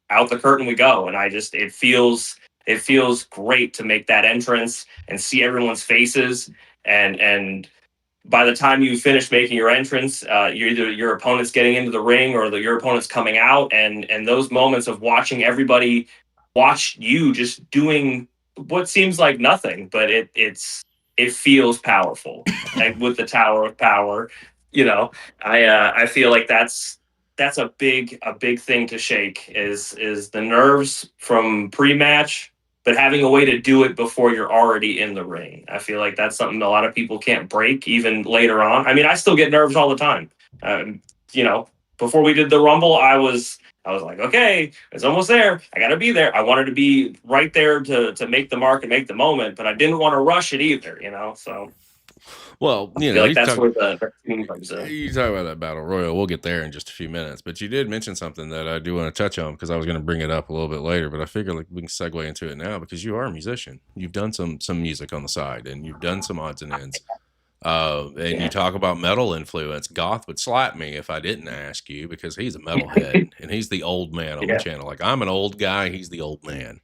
S3: out the curtain we go. And it feels great to make that entrance and see everyone's faces, and by the time you finish making your entrance, you're either your opponent's getting into the ring or your opponent's coming out, and those moments of watching everybody watch you just doing what seems like nothing, but it feels powerful. And with the Tower of Power, you know, I feel like that's a big thing to shake is the nerves from pre-match, but having a way to do it before you're already in the ring. I feel like that's something a lot of people can't break even later on. I mean, I still get nerves all the time. You know, before we did the Rumble, I was like, okay, it's almost there. I got to be there. I wanted to be right there to make the mark and make the moment, but I didn't want to rush it either, you know? So,
S2: Well,
S3: I feel like that's where the team comes in.
S2: You talk about that battle royal. We'll get there in just a few minutes. But you did mention something that I do want to touch on because I was going to bring it up a little bit later. But I figure like we can segue into it now because you are a musician. You've done some music on the side and you've done some odds and ends. And you talk about metal influence. Goth would slap me if I didn't ask you because he's a metalhead and he's the old man on the channel. Like I'm an old guy. He's the old man.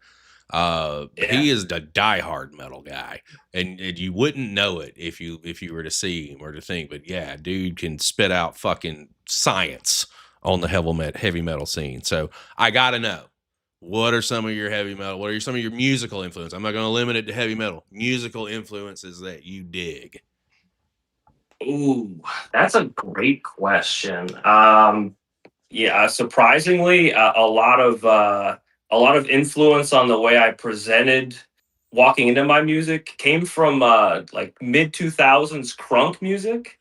S2: He is a diehard metal guy, and you wouldn't know it if you were to see him or to think, but yeah, dude can spit out fucking science on the heavy metal scene. So I gotta know, what are some of your heavy metal? What are some of your musical influences? I'm not going to limit it to heavy metal. Musical influences that you dig.
S3: Ooh, that's a great question. Surprisingly, a lot of influence on the way I presented walking into my music came from like mid 2000s crunk music,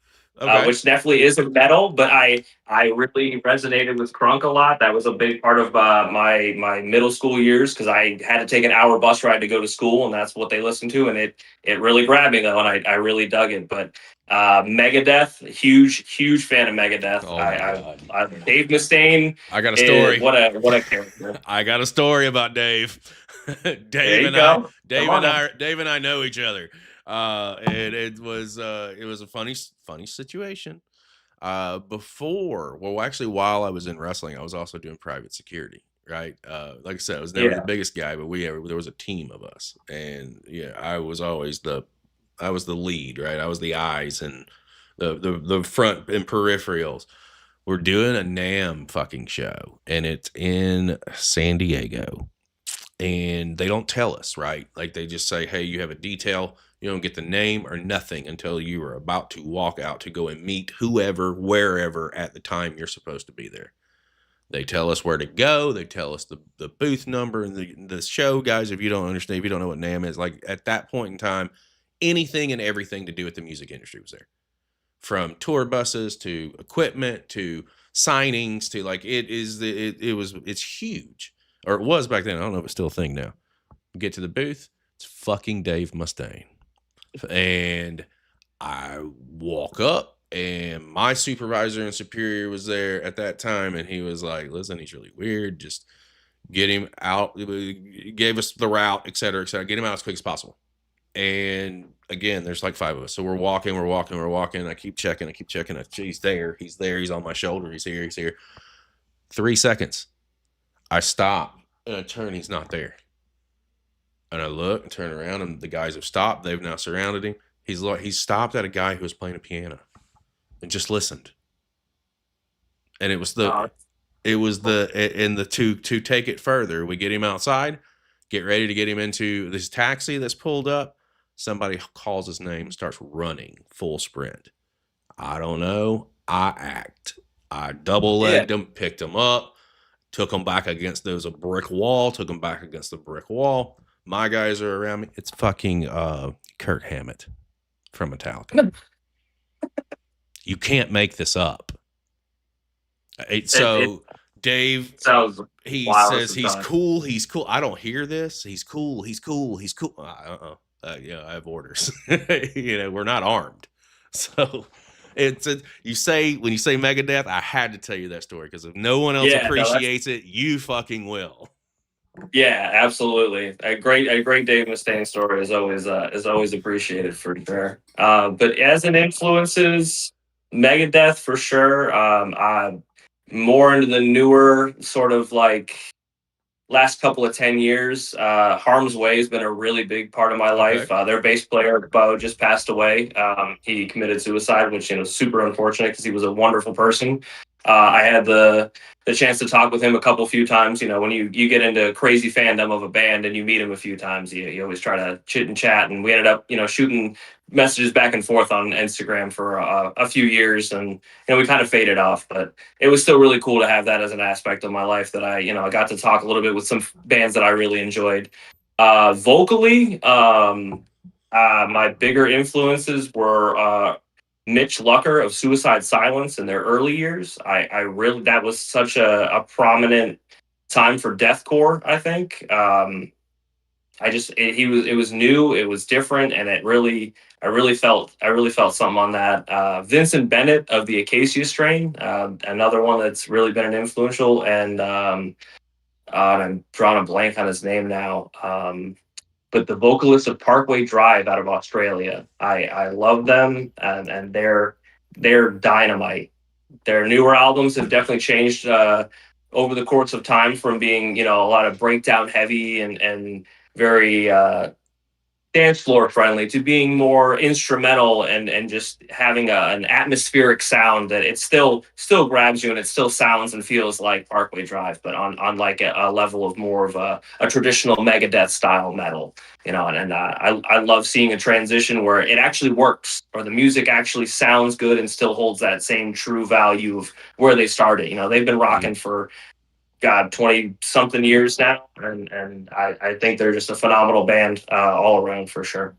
S3: which definitely isn't metal, but I really resonated with crunk a lot. That was a big part of my middle school years because I had to take an hour bus ride to go to school, and that's what they listened to, and it really grabbed me though, and I really dug it. But Megadeth, huge fan of Megadeth.
S2: Oh
S3: I Dave Mustaine.
S2: I got a story.
S3: What a character.
S2: I got a story about Dave. Dave and I know each other. And it was a funny situation. While I was in wrestling, I was also doing private security. Right. Like I said, I was never the biggest guy, but there was a team of us, and I was always the lead, right? I was the eyes and the front and peripherals. We're doing a NAMM fucking show, and it's in San Diego, and they don't tell us, right? Like they just say, hey, you have a detail. You don't get the name or nothing until you are about to walk out to go and meet whoever, wherever at the time you're supposed to be there. They tell us where to go. They tell us the booth number and the show, guys. If you don't understand, if you don't know what NAMM is, like at that point in time, anything and everything to do with the music industry was there, from tour buses to equipment to signings to like it's huge, or it was back then. I don't know if it's still a thing now. Get to the booth, it's fucking Dave Mustaine, and I walk up, and my supervisor and superior was there at that time, and he was like, "Listen, he's really weird. Just get him out." He gave us the route, et cetera, et cetera. Get him out as quick as possible. And again, there's like 5 of us. So we're walking. I keep checking. He's there. He's on my shoulder. He's here. 3 seconds. I stop and I turn. He's not there. And I look and turn around, and the guys have stopped. They've now surrounded him. He's stopped at a guy who was playing a piano and just listened. And to take it further, we get him outside, get ready to get him into this taxi that's pulled up. Somebody calls his name, starts running full sprint. I don't know. I double-legged him, picked him up, took him back against a brick wall, My guys are around me. It's fucking Kurt Hammett from Metallica. You can't make this up. Dave, he says he's cool. I don't hear this. He's cool. I have orders. We're not armed. So when you say Megadeth, I had to tell you that story because if no one else appreciates it, you fucking will.
S3: Yeah, absolutely. A great Dave Mustaine story is always appreciated for sure. But as in influences, Megadeth for sure. I'm more into the newer sort of like last couple of 10 years. Harm's Way has been a really big part of my
S2: Okay.
S3: life. Their bass player Bo just passed away. He committed suicide, which super unfortunate because he was a wonderful person. I had the chance to talk with him a couple few times. When you get into crazy fandom of a band and you meet him a few times, you always try to chit and chat. And we ended up shooting messages back and forth on Instagram for a few years, and we kind of faded off, but it was still really cool to have that as an aspect of my life that I got to talk a little bit with some bands that I really enjoyed. Vocally, my bigger influences were Mitch Lucker of Suicide Silence in their early years. I really that was such a prominent time for deathcore. I think. It was new, it was different, and I really felt something on that. Vincent Bennett of the Acacia Strain, another one that's really been an influential, and I'm drawing a blank on his name now. But the vocalist of Parkway Drive out of Australia, I love them, and they're dynamite. Their newer albums have definitely changed over the course of time from being a lot of breakdown heavy and very dance floor friendly to being more instrumental and just having an atmospheric sound that it still grabs you and it still sounds and feels like Parkway Drive, but on like a level of more of a traditional Megadeth style metal. I love seeing a transition where it actually works, or the music actually sounds good and still holds that same true value of where they started. They've been
S2: Mhm.
S3: rocking for God, 20 something years now. And I think they're just a phenomenal band all around for sure.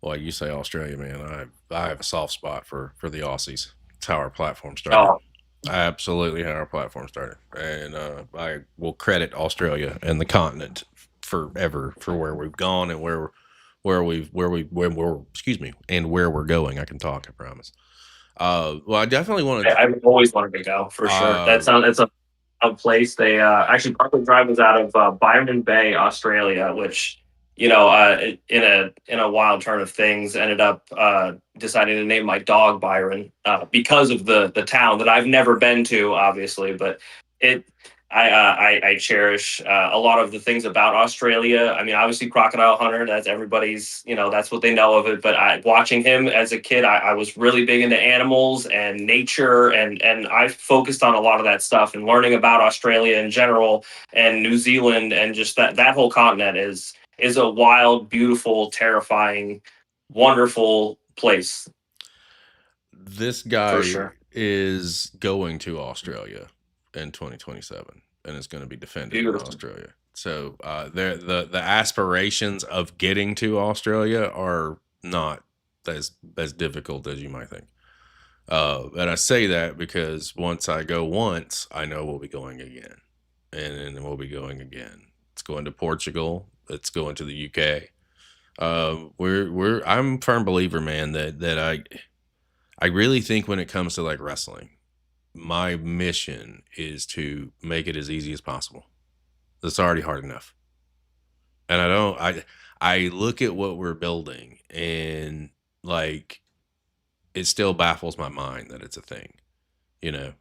S2: Well, you say Australia, man. I have a soft spot for the Aussies. It's how our platform started.
S3: Oh,
S2: Absolutely how our platform started, and I will credit Australia and the continent forever for where we've gone and where we're excuse me, and where we're going. I can talk, I promise. Well, I definitely wanted to,
S3: I've always wanted to go for sure. That's a place. They actually Parkway Drive was out of Byron Bay, Australia, which in a wild turn of things ended up deciding to name my dog Byron because of the town that I've never been to, obviously, but it. I cherish a lot of the things about Australia. I mean, obviously, Crocodile Hunter. That's everybody's. That's what they know of it. But watching him as a kid, I was really big into animals and nature, and I focused on a lot of that stuff and learning about Australia in general and New Zealand, and just that whole continent is a wild, beautiful, terrifying, wonderful place
S2: this
S3: for
S2: guy
S3: sure.
S2: is going to Australia in 2027 and is going to be defending in
S3: Beautiful.
S2: Australia. So the aspirations of getting to Australia are not as difficult as you might think. And I say that because once I go once, I know we'll be going again, and then we'll be going again. It's going to Portugal. It's going to the UK. I'm a firm believer, man, that I really think when it comes to like wrestling, my mission is to make it as easy as possible. It's already hard enough. And I look at what we're building, and like it still baffles my mind that it's a thing.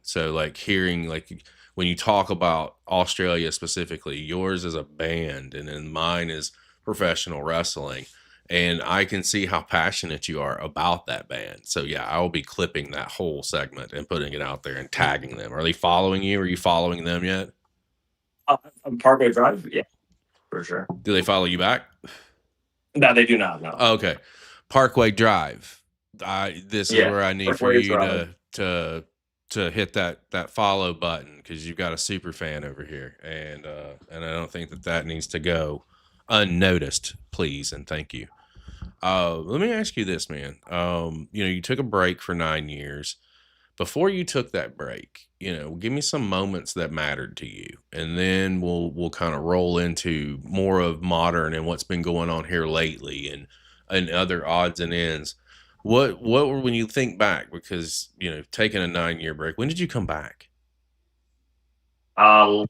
S2: So like hearing like when you talk about Australia specifically, yours is a band and then mine is professional wrestling, and I can see how passionate you are about that band. So yeah, I will be clipping that whole segment and putting it out there and tagging them. Are they following you? Are you following them yet?
S3: Uh, Parkway Drive, yeah, for sure.
S2: Do they follow you back?
S3: No, they do not know.
S2: Oh, okay. Parkway Drive. This is
S3: Yeah,
S2: where I need for
S3: Parkway
S2: you
S3: Drive.
S2: to hit that follow button, because you've got a super fan over here, and I don't think that needs to go unnoticed. Please and thank you. Let me ask you this, man. You took a break for 9 years. Before you took that break, give me some moments that mattered to you, and then we'll kind of roll into more of modern and what's been going on here lately, and other odds and ends. What were, when you think back, because taking a 9-year break, when did you come back?
S3: Uh,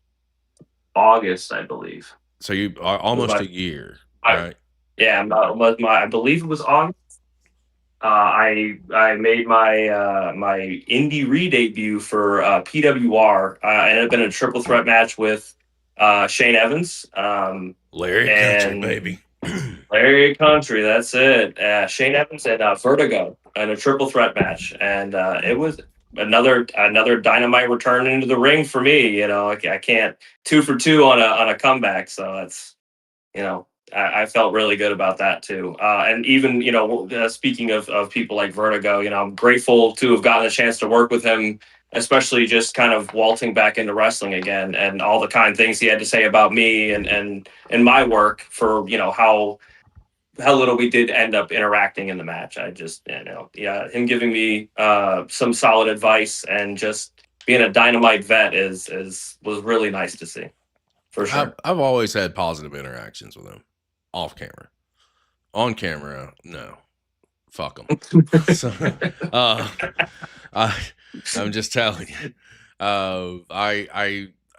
S3: August, I believe.
S2: So you are almost a year, right?
S3: I believe it was August. I made my indie re-debut for PWR. I ended up in a triple threat match with Shane Evans,
S2: Larry Country,
S3: and
S2: baby.
S3: Larry Country. That's it. Shane Evans and Vertigo in a triple threat match, and it was another dynamite return into the ring for me. You know, I can't 2 for 2 on a comeback, so that's, you know, I felt really good about that too. And even, you know, speaking of people like Vertigo, you know, I'm grateful to have gotten a chance to work with him, especially just kind of waltzing back into wrestling again, and all the kind things he had to say about me and my work for, you know, how little we did end up interacting in the match. I just, you know, yeah, him giving me some solid advice and just being a dynamite vet was really nice to see, for sure.
S2: I've always had positive interactions with him, off camera. On camera, no, fuck him. So, I'm just telling you.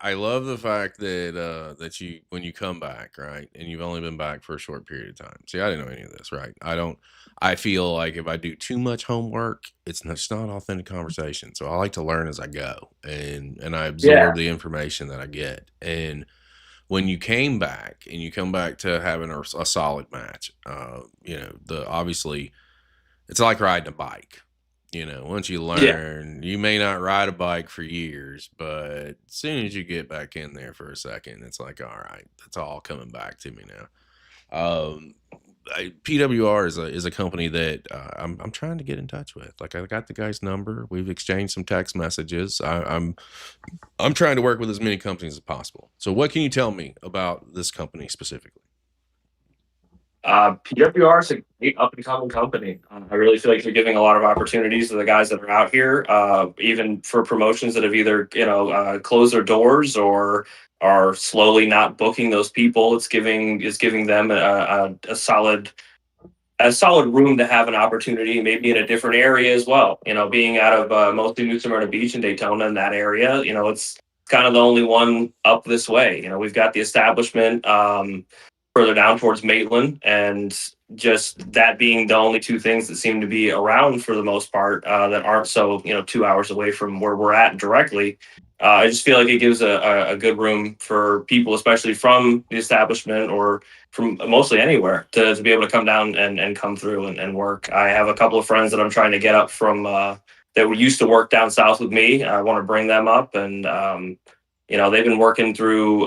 S2: I love the fact that that you, when you come back, right, and you've only been back for a short period of time. See, I didn't know any of this, right? I feel like if I do too much homework, it's not authentic conversation. So I like to learn as I go, and I absorb the information that I get. And when you came back and you come back to having a solid match, you know, obviously it's like riding a bike. You know, once you learn, you may not ride a bike for years, but as soon as you get back in there for a second, it's like, all right, that's all coming back to me now. PWR is a company that I'm trying to get in touch with. Like, I got the guy's number. We've exchanged some text messages. I'm trying to work with as many companies as possible. So, what can you tell me about this company specifically?
S3: PWR is a great up and coming company. I really feel like you're giving a lot of opportunities to the guys that are out here, even for promotions that have either, you know, closed their doors or are slowly not booking those people. It's giving them a solid room to have an opportunity, maybe in a different area as well. You know, being out of mostly New Smyrna Beach and Daytona in that area, you know, it's kind of the only one up this way. You know, we've got the establishment further down towards Maitland, and just that being the only two things that seem to be around for the most part, that aren't so, you know, 2 hours away from where we're at directly. I just feel like it gives a good room for people, especially from the establishment or from mostly anywhere, to be able to come down and come through and work. I have a couple of friends that I'm trying to get up from that used to work down south with me. I want to bring them up, and you know, they've been working through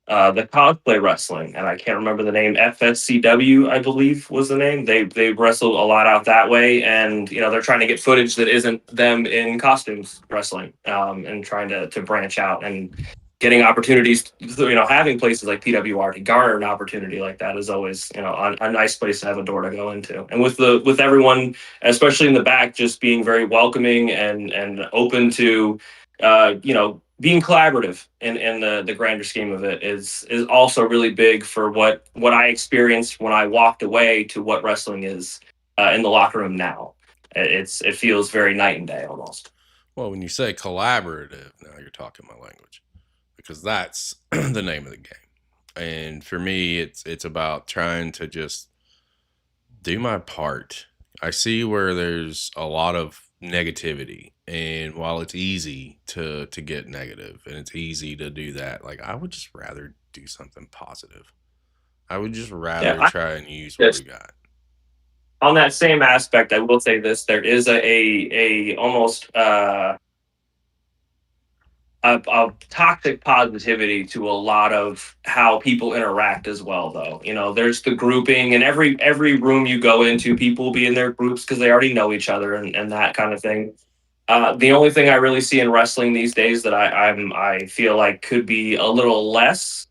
S3: the cosplay wrestling, and I can't remember the name. FSCW, I believe, was the name. They wrestle a lot out that way, and you know, they're trying to get footage that isn't them in costumes wrestling, and trying to branch out and getting opportunities. You know, having places like PWR to garner an opportunity like that is always, you know, a nice place to have a door to go into. And with everyone, especially in the back, just being very welcoming and open to, you know, being collaborative in the grander scheme of it is also really big for what I experienced when I walked away to what wrestling is in the locker room now. It feels very night and day almost.
S2: Well, when you say collaborative, now you're talking my language, because that's the name of the game. And for me, it's about trying to just do my part. I see where there's a lot of negativity, and while it's easy to get negative and it's easy to do that, like, I would just rather do something positive. I would just rather try and use what we got.
S3: On that same aspect, I will say this: there is a almost a toxic positivity to a lot of how people interact as well, though. You know, there's the grouping, and every room you go into, people will be in their groups because they already know each other and that kind of thing. The only thing I really see in wrestling these days that I feel like could be a little less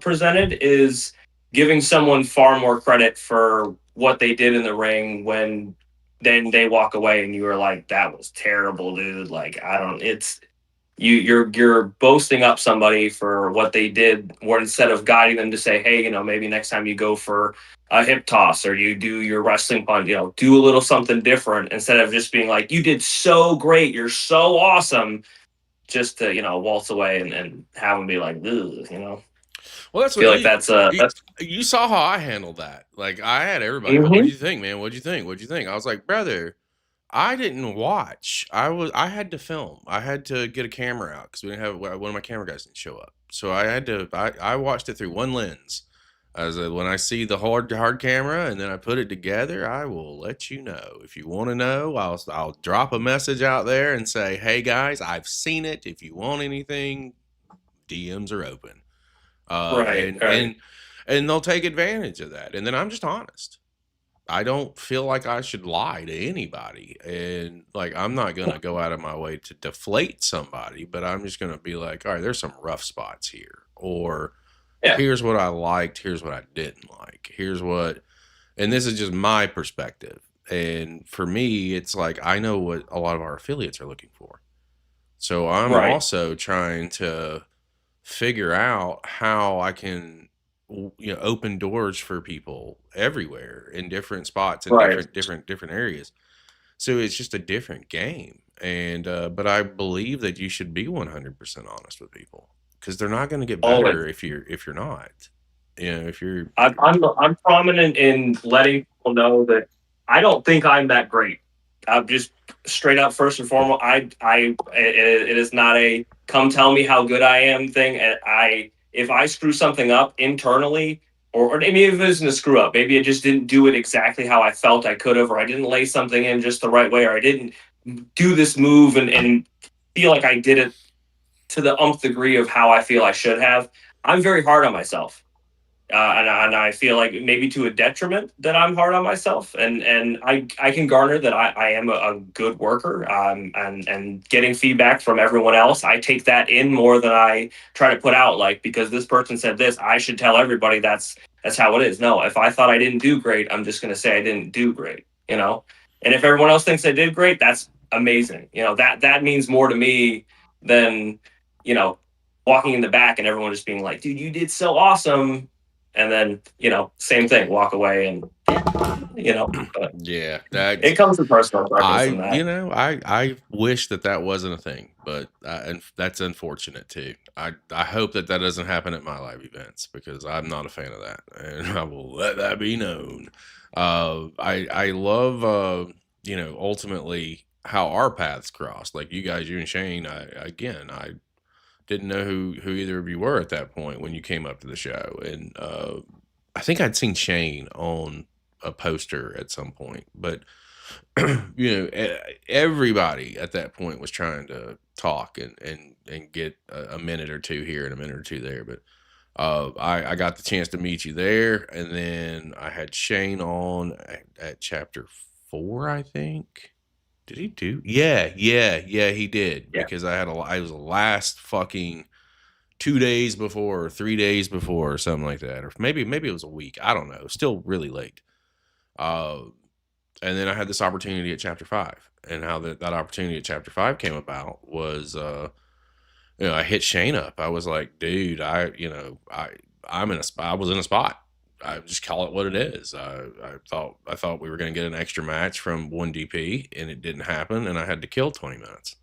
S3: presented is giving someone far more credit for what they did in the ring when then they walk away and you are like, that was terrible, dude. Like, I don't, it's, you're boasting up somebody for what they did, or instead of guiding them to say, hey, you know, maybe next time you go for a hip toss or you do your wrestling punch, you know, do a little something different, instead of just being like, you did so great, you're so awesome. just to, waltz away and have them be like, ugh,
S2: Well, that's
S3: I feel
S2: what
S3: like
S2: you,
S3: that's.
S2: you saw how I handled that. Like I had everybody, what'd
S3: Mhm.
S2: you think, man? What'd you think? What'd you think? I was like, brother, I didn't watch. I had to film. I had to get a camera out because we didn't have one of my camera guys didn't show up. So I had to. I watched it through one lens. When I see the hard camera and then I put it together, I will let you know. If you want to know, I'll drop a message out there and say, hey guys, I've seen it. If you want anything, DMs are open.
S3: Right, right.
S2: And they'll take advantage of that. And then I'm just honest. I don't feel like I should lie to anybody. And like, I'm not going to go out of my way to deflate somebody, but I'm just going to be like, all right, there's some rough spots here. Or
S3: Yeah.
S2: here's what I liked. Here's what I didn't like. And this is just my perspective. And for me, it's like, I know what a lot of our affiliates are looking for. So I'm
S3: Right.
S2: also trying to figure out how I can open doors for people everywhere in different spots and
S3: Right.
S2: different areas. So it's just a different game. And but I believe that you should be 100% honest with people because they're not going to get
S3: Always.
S2: better if you're not. If you're
S3: I'm prominent in letting people know that I don't think I'm that great. I'm just straight up first and foremost. It is not a come tell me how good I am thing. And if I screw something up internally, or maybe if it isn't a screw up, maybe I just didn't do it exactly how I felt I could have, or I didn't lay something in just the right way, or I didn't do this move and feel like I did it to the umpth degree of how I feel I should have. I'm very hard on myself. And I feel like maybe to a detriment that I'm hard on myself, and I can garner that I am a good worker, and getting feedback from everyone else, I take that in more than I try to put out. Like, because this person said this, I should tell everybody that's how it is. No, if I thought I didn't do great, I'm just going to say I didn't do great. And if everyone else thinks I did great, that's amazing. That means more to me than you know walking in the back and everyone just being like, dude, you did so awesome, and then same thing, walk away, and but
S2: yeah, that's
S3: it comes to personal preference
S2: I
S3: from that.
S2: you know I wish that wasn't a thing, but and that's unfortunate too. I hope that doesn't happen at my live events because I'm not a fan of that, and I will let that be known. I love ultimately how our paths crossed. Like you guys, you and Shane. I didn't know who either of you were at that point when you came up to the show, and I think I'd seen Shane on a poster at some point, but everybody at that point was trying to talk and get a minute or two here and a minute or two there. But I got the chance to meet you there, and then I had Shane on at chapter 4, I think. Did he do? Yeah, he did.
S3: Yeah.
S2: Because I was the last fucking 2 days before or 3 days before or something like that, or maybe it was a week. I don't know. Still really late. Uh, and then I had this opportunity at chapter 5, and how that opportunity at chapter 5 came about was, I hit Shane up. I was like, dude, I'm in a spot. I was in a spot. I just call it what it is. I thought we were going to get an extra match from 1DP, and it didn't happen, and I had to kill 20 minutes.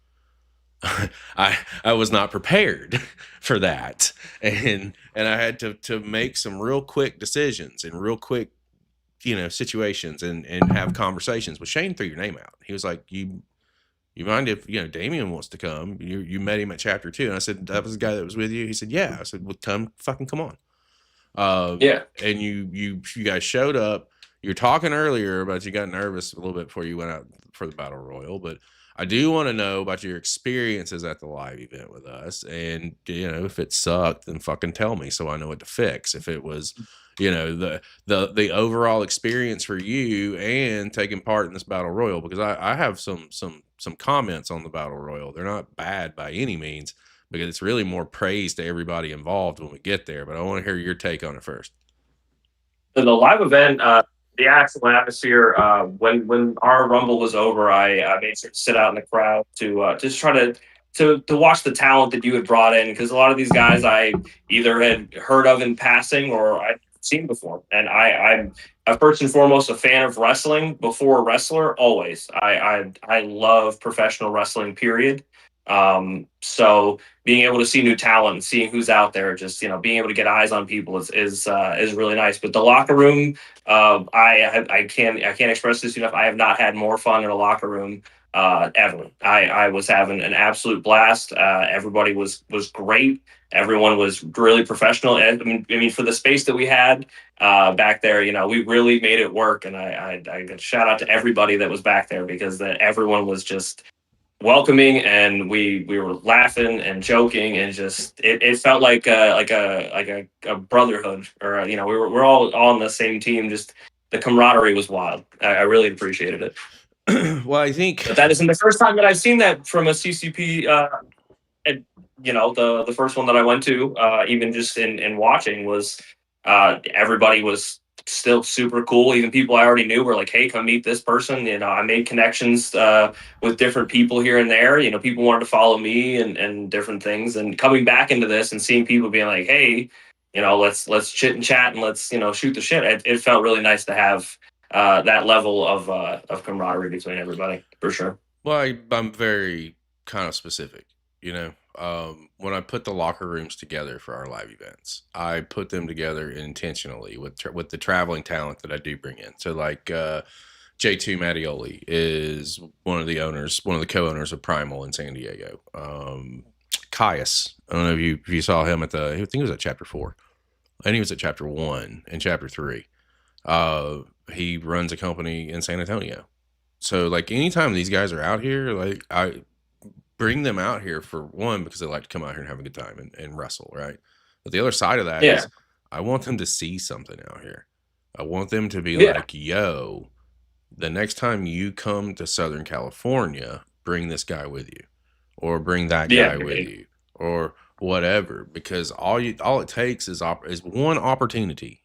S2: I was not prepared for that, and I had to make some real quick decisions and real quick situations and have conversations. But Shane threw your name out. He was like, you mind if Damien wants to come? You met him at chapter 2, and I said, that was the guy that was with you. He said, yeah. I said, well, come on.
S3: Yeah.
S2: And you guys showed up. You were talking earlier about you got nervous a little bit before you went out for the battle royal, but I do want to know about your experiences at the live event with us, and if it sucked, then fucking tell me so I know what to fix. If it was the overall experience for you and taking part in this battle royal, because I have some comments on the battle royal. They're not bad by any means, because it's really more praise to everybody involved when we get there. But I want to hear your take on it first.
S3: So the live event, the actual atmosphere, when our rumble was over, I made sure to sit out in the crowd to just try to watch the talent that you had brought in, because a lot of these guys I either had heard of in passing or I'd seen before. And I'm first and foremost a fan of wrestling before a wrestler. Always, I love professional wrestling. Period. So being able to see new talent and seeing who's out there, just being able to get eyes on people is really nice. But the locker room, I can't express this enough. I have not had more fun in a locker room ever. I was having an absolute blast. Everybody was great. Everyone was really professional. And I mean, for the space that we had back there, we really made it work. And I shout out to everybody that was back there, because that everyone was just welcoming, and we were laughing and joking, and just it felt like a brotherhood, or we're all on the same team. Just the camaraderie was wild. I really appreciated it.
S2: Well, I think
S3: But that isn't the first time that I've seen that from a CCP. And, the first one that I went to, even just in watching, was everybody was still super cool. Even people I already knew were like, "Hey, come meet this person." I made connections with different people here and there. People wanted to follow me, and different things. And coming back into this and seeing people being like, "Hey, let's chit and chat, and let's shoot the shit." It felt really nice to have that level of camaraderie between everybody, for sure.
S2: Well, I'm very kind of specific, you know. When I put the locker rooms together for our live events, I put them together intentionally with the traveling talent that I do bring in. So, like J2 Mattioli is one of the co-owners of Primal in San Diego. Caius, I don't know if you saw him I think he was at chapter 4. I think he was at chapter 1 and chapter 3. He runs a company in San Antonio. So, like, anytime these guys are out here, like, I bring them out here for one, because they like to come out here and have a good time and wrestle, right? But the other side of that
S3: Yeah.
S2: is I want them to see something out here. I want them to be
S3: Yeah.
S2: like, yo, the next time you come to Southern California, bring this guy with you, or bring that guy with you, or whatever, because all it takes is one opportunity.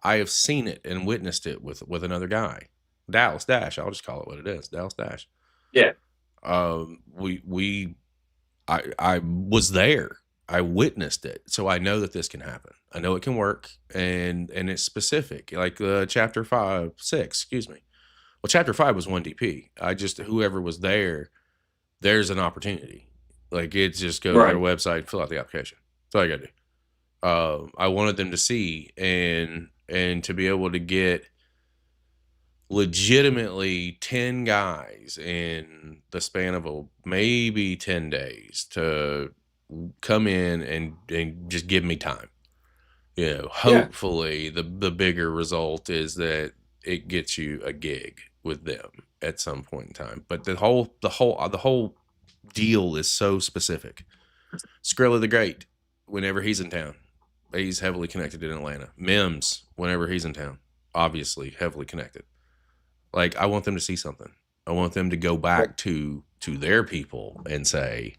S2: I have seen it and witnessed it with another guy. Dallas Dash, I'll just call it what it is. Dallas Dash.
S3: Yeah.
S2: I was there. I witnessed it, so I know that this can happen. I know it can work, and it's specific. Like chapter 6, excuse me. Well, chapter 5 was 1DP. Whoever was there, there's an opportunity. Like, it's just go to their website, fill out the application. That's all you gotta do. I wanted them to see and to be able to get legitimately 10 guys in the span of maybe 10 days to come in and just give me time. Hopefully the bigger result is that it gets you a gig with them at some point in time. But the whole deal is so specific. Skrilla the Great, whenever he's in town, he's heavily connected in Atlanta. Mims, whenever he's in town, obviously heavily connected. Like, I want them to see something. I want them to go back to their people and say,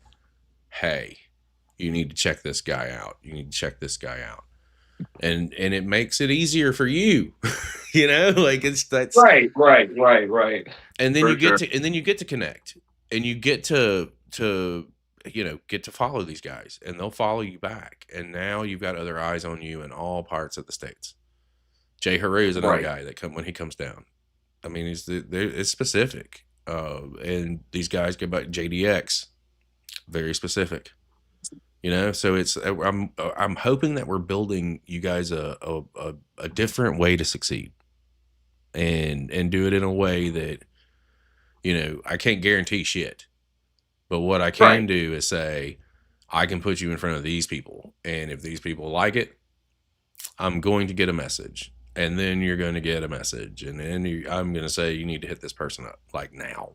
S2: hey, you need to check this guy out. You need to check this guy out. And it makes it easier for you. Like, that's
S3: right.
S2: And then you get to connect, and you get to follow these guys, and they'll follow you back. And now you've got other eyes on you in all parts of the states. Jay Haru is another guy that when he comes down. I mean, it's specific. And these guys go by JDX, very specific. So it's I'm hoping that we're building you guys a different way to succeed, and do it in a way that I can't guarantee shit, but what I can do is say I can put you in front of these people, and if these people like it, I'm going to get a message. And then you're going to get a message, and then I'm going to say you need to hit this person up like now,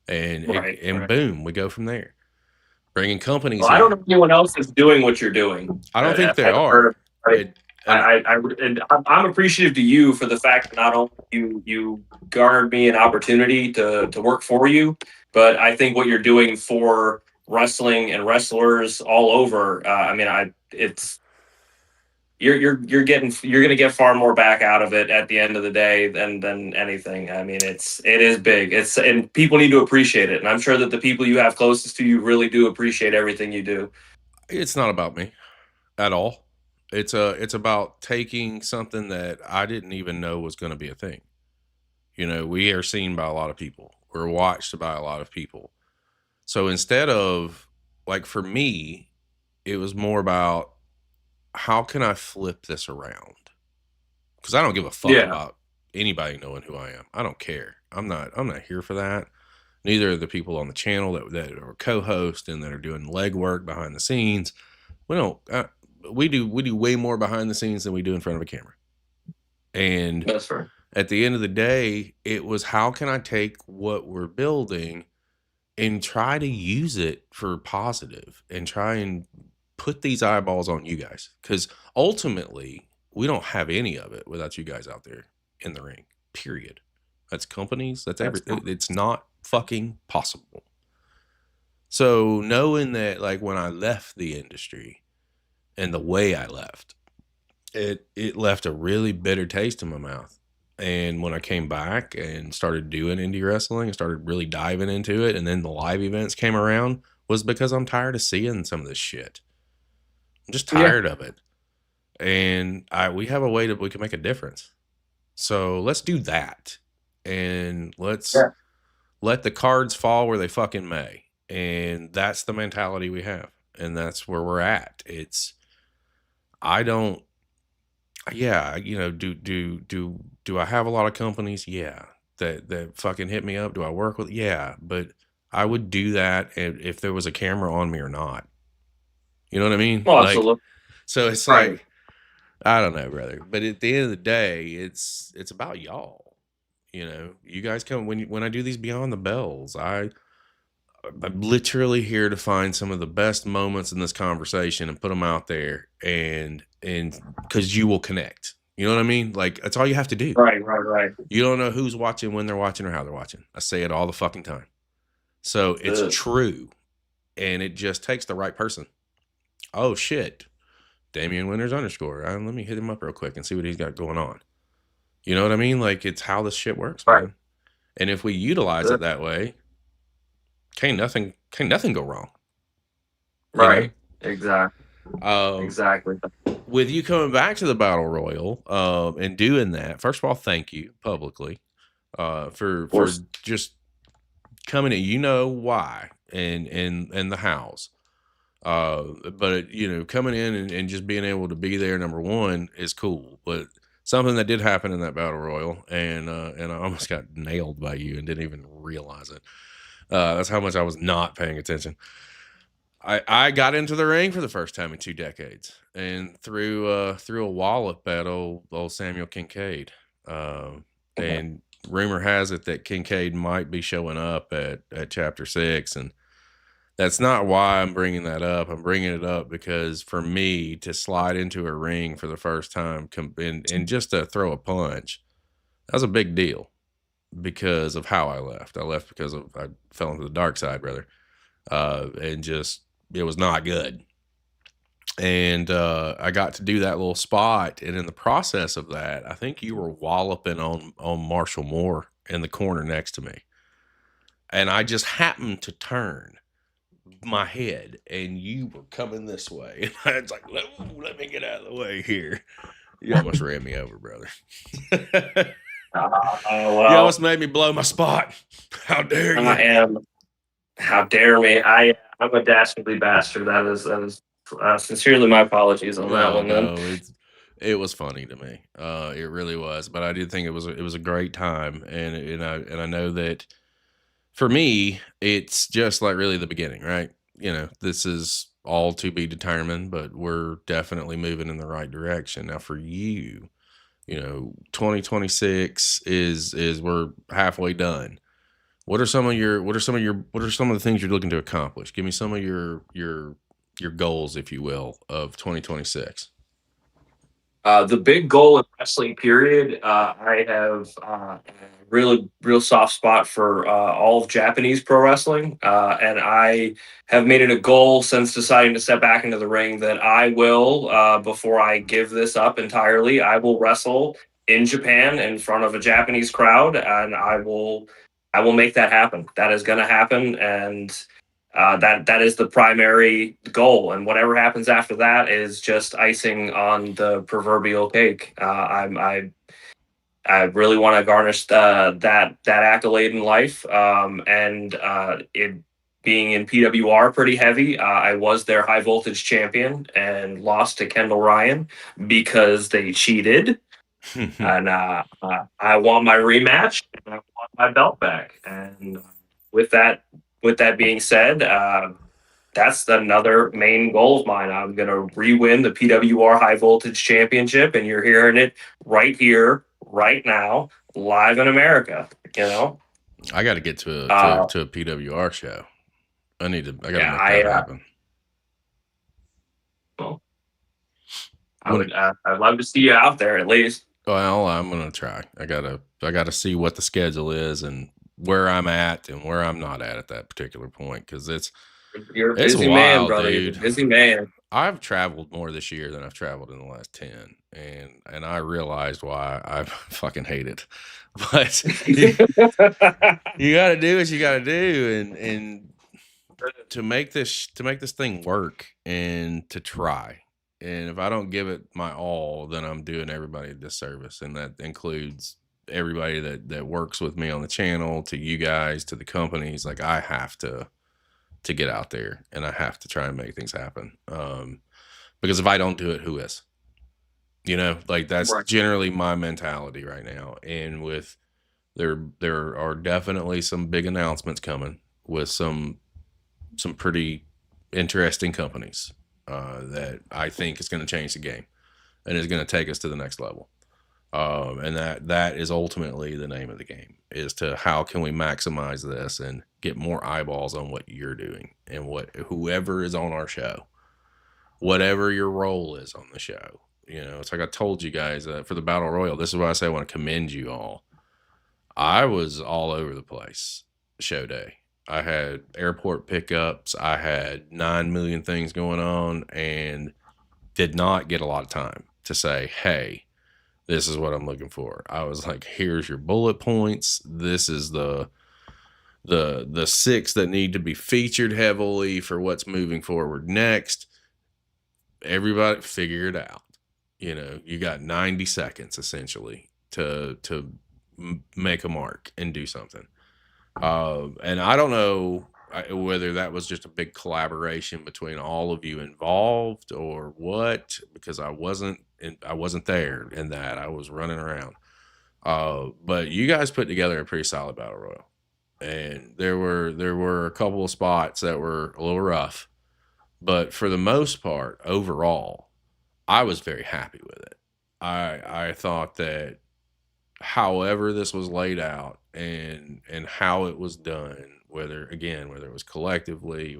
S2: and boom, we go from there. Bringing companies.
S3: Well, I don't know if anyone else is doing what you're doing.
S2: I don't think they are.
S3: I'm appreciative to you for the fact that not only you garnered me an opportunity to work for you, but I think what you're doing for wrestling and wrestlers all over. You're going to get far more back out of it at the end of the day than anything. I mean, it is big. And people need to appreciate it. And I'm sure that the people you have closest to you really do appreciate everything you do.
S2: It's not about me at all. It's about taking something that I didn't even know was going to be a thing. We are seen by a lot of people. We're watched by a lot of people. So instead of, like, for me, it was more about how can I flip this around? Because I don't give a fuck
S3: Yeah.
S2: about anybody knowing who I am. I don't care. I'm not here for that. Neither are the people on the channel that are co-host and that are doing legwork behind the scenes. We don't. We do way more behind the scenes than we do in front of a camera. And
S3: That's fair.
S2: at the end of the day, it was how can I take what we're building and try to use it for positive and try and put these eyeballs on you guys, because ultimately we don't have any of it without you guys out there in the ring, period. That's companies, that's everything. It's not fucking possible. So knowing that, like, when I left the industry and the way I left, it left a really bitter taste in my mouth. And when I came back and started doing indie wrestling and started really diving into it, and then the live events came around, was because I'm tired of seeing some of this shit. I'm just tired of it. And we have a way that we can make a difference. So let's do that. And let's let the cards fall where they fucking may. And that's the mentality we have. And that's where we're at. Do I have a lot of companies? Yeah. That fucking hit me up. Do I work with? Yeah. But I would do that if there was a camera on me or not. You know what I mean?
S3: Oh, absolutely.
S2: So it's like, I don't know, brother. But at the end of the day, it's about y'all. You know, you guys come when I do these Beyond the Bells, I'm literally here to find some of the best moments in this conversation and put them out there, and because you will connect. You know what I mean? Like, that's all you have to do.
S3: Right.
S2: You don't know who's watching, when they're watching, or how they're watching. I say it all the fucking time. So it's true, and it just takes the right person. Oh shit, DAMIEN WINTERS _. Let me hit him up real quick and see what he's got going on. You know what I mean? Like, it's how this shit works, man. And if we utilize it that way, can't nothing go wrong.
S3: Right. Know? Exactly.
S2: Exactly. With you coming back to the Battle Royal and doing that, first of all, thank you publicly for just coming in. You know why and the hows. But you know, coming in and just being able to be there, number one, is cool. But something that did happen in that Battle Royal, and I almost got nailed by you and didn't even realize it. That's how much I was not paying attention. I got into the ring for the first time in 2 decades and threw a wallop at old Samuel Kincaid. And rumor has it that Kincaid might be showing up at Chapter 6, and that's not why I'm bringing that up. I'm bringing it up because for me to slide into a ring for the first time and just to throw a punch, that was a big deal because of how I left. I left because I fell into the dark side, brother. And just, it was not good. And I got to do that little spot. And in the process of that, I think you were walloping on Marshall Moore in the corner next to me. And I just happened to turn my head and you were coming this way. And I was like, let me get out of the way here. You almost ran me over, brother.
S3: Well,
S2: you almost made me blow my spot. How dare you?
S3: How dare me? I'm a dastardly bastard. That is sincerely my apologies on that one.
S2: No, it was funny to me. It really was. But I did think it was a great time, and I know that for me, it's just like really the beginning, right? You know, this is all to be determined, but we're definitely moving in the right direction. Now for you, you know, 2026 is we're halfway done. What are some of the things you're looking to accomplish? Give me some of your goals, if you will, of 2026.
S3: The big goal in wrestling, period. I have a real soft spot for all of Japanese pro wrestling, and I have made it a goal since deciding to step back into the ring that I will, before I give this up entirely, I will wrestle in Japan in front of a Japanese crowd, and I will make that happen. That is going to happen, and that is the primary goal, and whatever happens after that is just icing on the proverbial cake. I really want to garnish that accolade in life, and being in PWR pretty heavy. I was their high voltage champion and lost to Kendall Ryan because they cheated. And I won my rematch and I won my belt back. And with that, with that being said, that's another main goal of mine. I'm going to re-win the PWR High Voltage Championship, and you're hearing it right here, right now, live in America. You know,
S2: I got to get to a PWR show. I got to make that happen.
S3: Well, I'd love to see you out there at least.
S2: Well, I'm gonna try. I gotta see what the schedule is and where I'm at and where I'm not at that particular point, because
S3: You're a
S2: it's
S3: busy
S2: wild,
S3: man, brother.
S2: dude.
S3: You're a busy man.
S2: I've traveled more this year than I've traveled in the last 10, and I realized why I fucking hate it. But you gotta do what you gotta do, and to make this thing work and to try. And if I don't give it my all, then I'm doing everybody a disservice. And that includes everybody that works with me on the channel, to you guys, to the companies. Like, I have to get out there and I have to try and make things happen. Because if I don't do it, who is? You know, like, that's
S3: Right.
S2: generally my mentality right now. And with there are definitely some big announcements coming with some pretty interesting companies that I think is going to change the game and is going to take us to the next level. And that is ultimately the name of the game, is to how can we maximize this and get more eyeballs on what you're doing and whoever is on our show, whatever your role is on the show. You know, it's like I told you guys for the Battle Royal, this is why I say I want to commend you all. I was all over the place show day. I had airport pickups. I had 9 million things going on and did not get a lot of time to say, hey, this is what I'm looking for. I was like, here's your bullet points. This is the 6 that need to be featured heavily for what's moving forward next. Everybody figure it out. You know, you got 90 seconds essentially to make a mark and do something. And I don't know whether that was just a big collaboration between all of you involved or what, because I wasn't there in that. I was running around. But you guys put together a pretty solid battle royal, and there were a couple of spots that were a little rough, but for the most part, overall, I was very happy with it. I thought that however this was laid out and how it was done, whether it was collectively,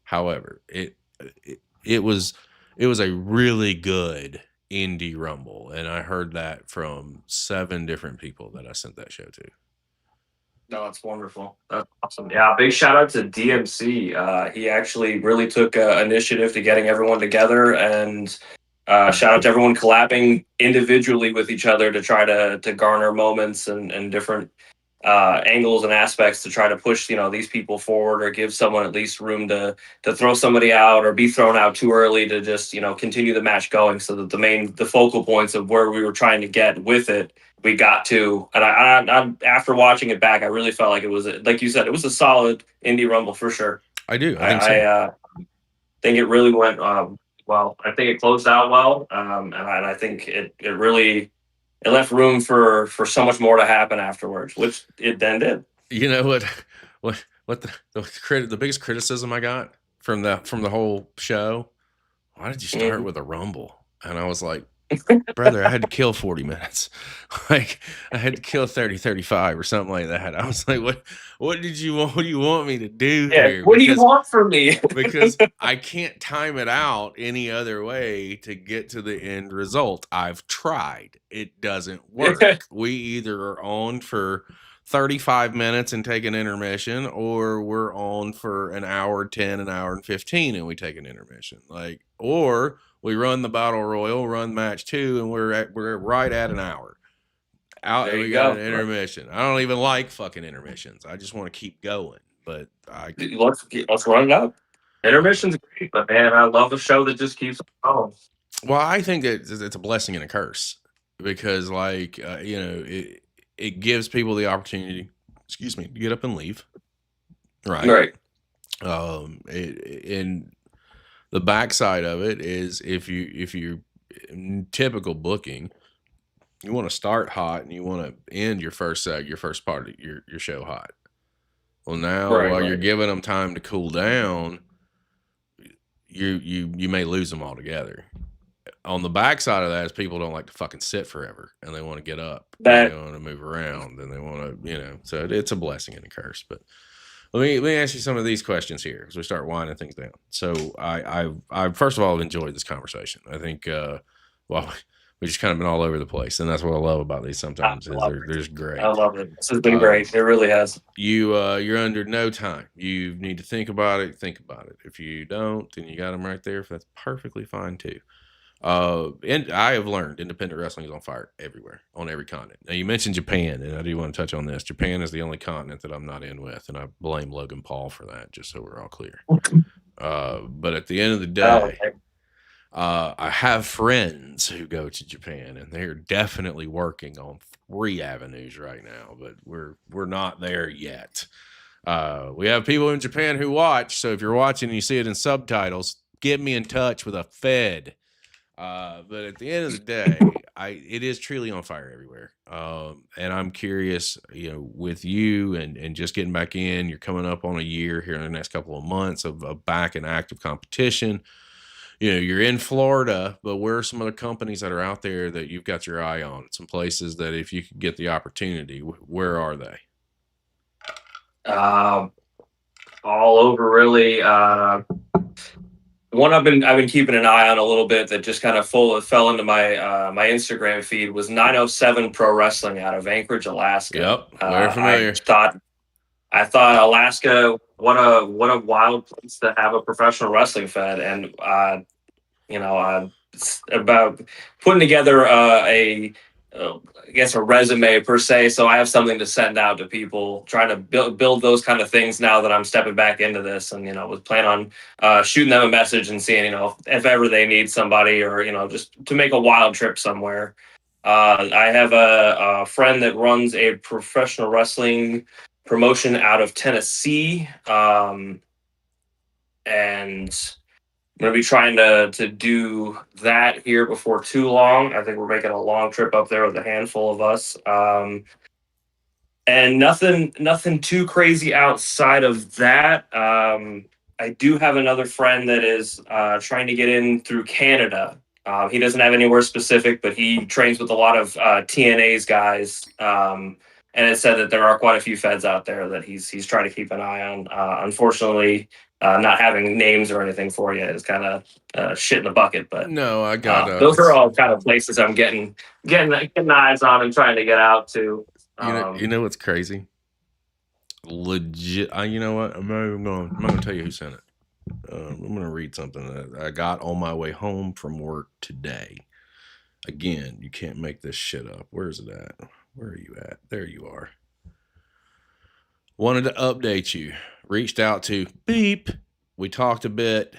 S2: however it was a really good indie rumble, and I heard that from 7 different people that I sent that show to.
S3: No, that's wonderful. That's awesome. Yeah, big shout out to DMC. He actually really took initiative to getting everyone together, and shout out to everyone collabing individually with each other to try to garner moments and different angles and aspects to try to push these people forward, or give someone at least room to throw somebody out or be thrown out too early to just continue the match going, so that the focal points of where we were trying to get with it, we got to. And I after watching it back, I really felt like it was, like you said, it was a solid indie rumble for sure.
S2: I think so.
S3: I think it really went well. I think it closed out well, and I think it really left room for so much more to happen afterwards, which it then did.
S2: You know what the biggest criticism I got from the whole show? Why did you start with a rumble? And I was like, brother, I had to kill 40 minutes. Like, I had to kill 30, 35 or something like that. I was like, what do you want me to do here?
S3: What do you want from me?
S2: Because I can't time it out any other way to get to the end result. I've tried. It doesn't work. We either are on for 35 minutes and take an intermission, or we're on for an hour 10, an hour and 15, and we take an intermission. Like, or we run the battle royal, run match 2, and we're right at an hour. We got an intermission. I don't even like fucking intermissions. I just want to keep going. But
S3: let's run it up. Intermission's great, but man, I love a show that just keeps going.
S2: Well, I think it's a blessing and a curse, because like it gives people the opportunity, to get up and leave. Right. And the backside of it is if you in typical booking, you want to start hot and you want to end your first part of your show hot. Well, now
S3: Right,
S2: while you're
S3: right.
S2: giving them time to cool down, you may lose them altogether. On the backside of that is people don't like to fucking sit forever and they want to get up and they
S3: That
S2: want to move around and they want to, so it's a blessing and a curse. But let me ask you some of these questions here as we start winding things down. So I first of all enjoyed this conversation. I think well we just kind of been all over the place, and that's what I love about these
S3: I
S2: sometimes is
S3: love
S2: they're just
S3: it. I
S2: great.
S3: love it. This has been great. It really has.
S2: You're under no time. You need to think about it. Think about it. If you don't, then you got them right there. That's perfectly fine too. And I have learned independent wrestling is on fire everywhere, on every continent. Now you mentioned Japan, and I do want to touch on this. Japan is the only continent that I'm not in with, and I blame Logan Paul for that. Just so we're all clear. But at the end of the day, I have friends who go to Japan, and they're definitely working on 3 avenues right now, but we're not there yet. We have people in Japan who watch, so if you're watching and you see it in subtitles, get me in touch with a Fed. But at the end of the day, it is truly on fire everywhere. And I'm curious, with you and just getting back in, you're coming up on a year here in the next couple of months of back in active competition. You're in Florida, but where are some other companies that are out there that you've got your eye on? Some places that if you could get the opportunity, where are they?
S3: All over, really. One I've been keeping an eye on a little bit that just kind of fell into my my Instagram feed was 907 Pro Wrestling out of Anchorage, Alaska.
S2: Yep, very familiar.
S3: I thought Alaska, what a wild place to have a professional wrestling fed, and it's about putting together I guess a resume per se, so I have something to send out to people, trying to build those kind of things now that I'm stepping back into this, and was planning on shooting them a message and seeing if ever they need somebody, or just to make a wild trip somewhere. I have a friend that runs a professional wrestling promotion out of Tennessee, and I'm going to be trying to do that here before too long. I think we're making a long trip up there with a handful of us. And nothing too crazy outside of that. I do have another friend that is trying to get in through Canada. He doesn't have anywhere specific, but he trains with a lot of TNA's guys. And it said that there are quite a few feds out there that he's trying to keep an eye on. Unfortunately, not having names or anything for you is kind of shit in the bucket. But
S2: no, I got
S3: those are all kind of places I'm getting eyes on and trying to get out to.
S2: You know what's crazy? Legit. You know what? I'm not gonna tell you who sent it. I'm gonna read something that I got on my way home from work today. Again, you can't make this shit up. Where's it at? Where are you at? There you are. Wanted to update you. Reached out to Beep. We talked a bit.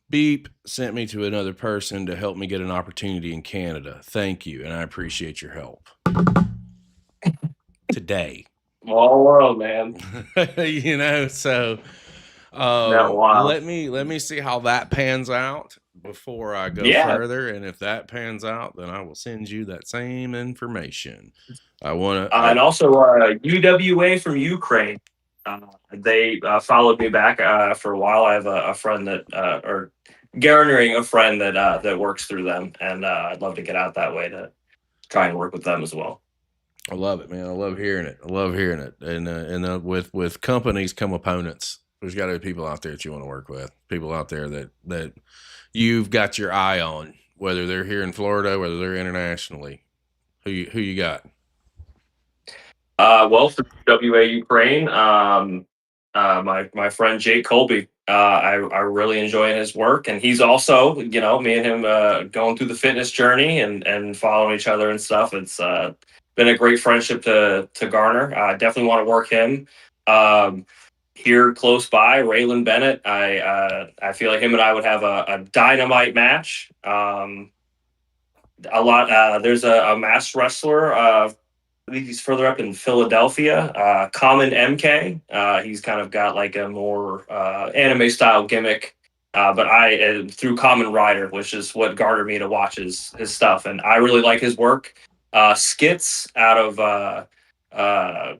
S2: Beep sent me to another person to help me get an opportunity in Canada. Thank you, and I appreciate your help. Today.
S3: Small world, man.
S2: So
S3: Wow.
S2: let me see how that pans out before I go further. And if that pans out, then I will send you that same information. I want to.
S3: And also UWA from Ukraine. They followed me back for a while. I have a friend that, or garnering a friend that works through them, and I'd love to get out that way to try and work with them as well.
S2: I love it, man. I love hearing it. And with companies come opponents. There's got to be people out there that you want to work with. People out there that you've got your eye on, whether they're here in Florida, whether they're internationally. Who you got?
S3: Well, for WA Ukraine, my friend Jake Colby. I really enjoy his work, and he's also, me and him going through the fitness journey and following each other and stuff. It's been a great friendship to garner. I definitely want to work him. Here close by, Raylan Bennett. I feel like him and I would have a dynamite match. There's a masked wrestler I think he's further up in Philadelphia. Common MK. He's kind of got like a more anime style gimmick. But I through Common Rider, which is what garnered me to watch his stuff, and I really like his work. Skits out of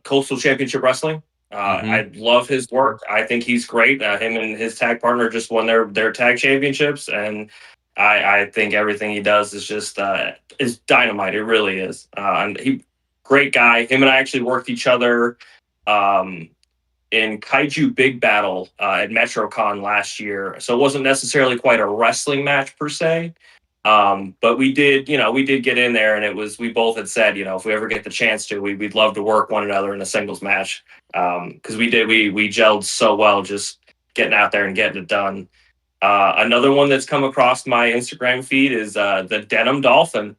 S3: Coastal Championship Wrestling. I love his work. I think he's great. Him and his tag partner just won their tag championships, and I think everything he does is just is dynamite. It really is. And he great guy. Him and I actually worked each other in Kaiju Big Battle at MetroCon last year. So it wasn't necessarily quite a wrestling match per se. But we did, we did get in there, and it was, we both had said, if we ever get the chance to, we'd love to work one another in a singles match. Cause we gelled so well, just getting out there and getting it done. Another one that's come across my Instagram feed is the Denim Dolphin,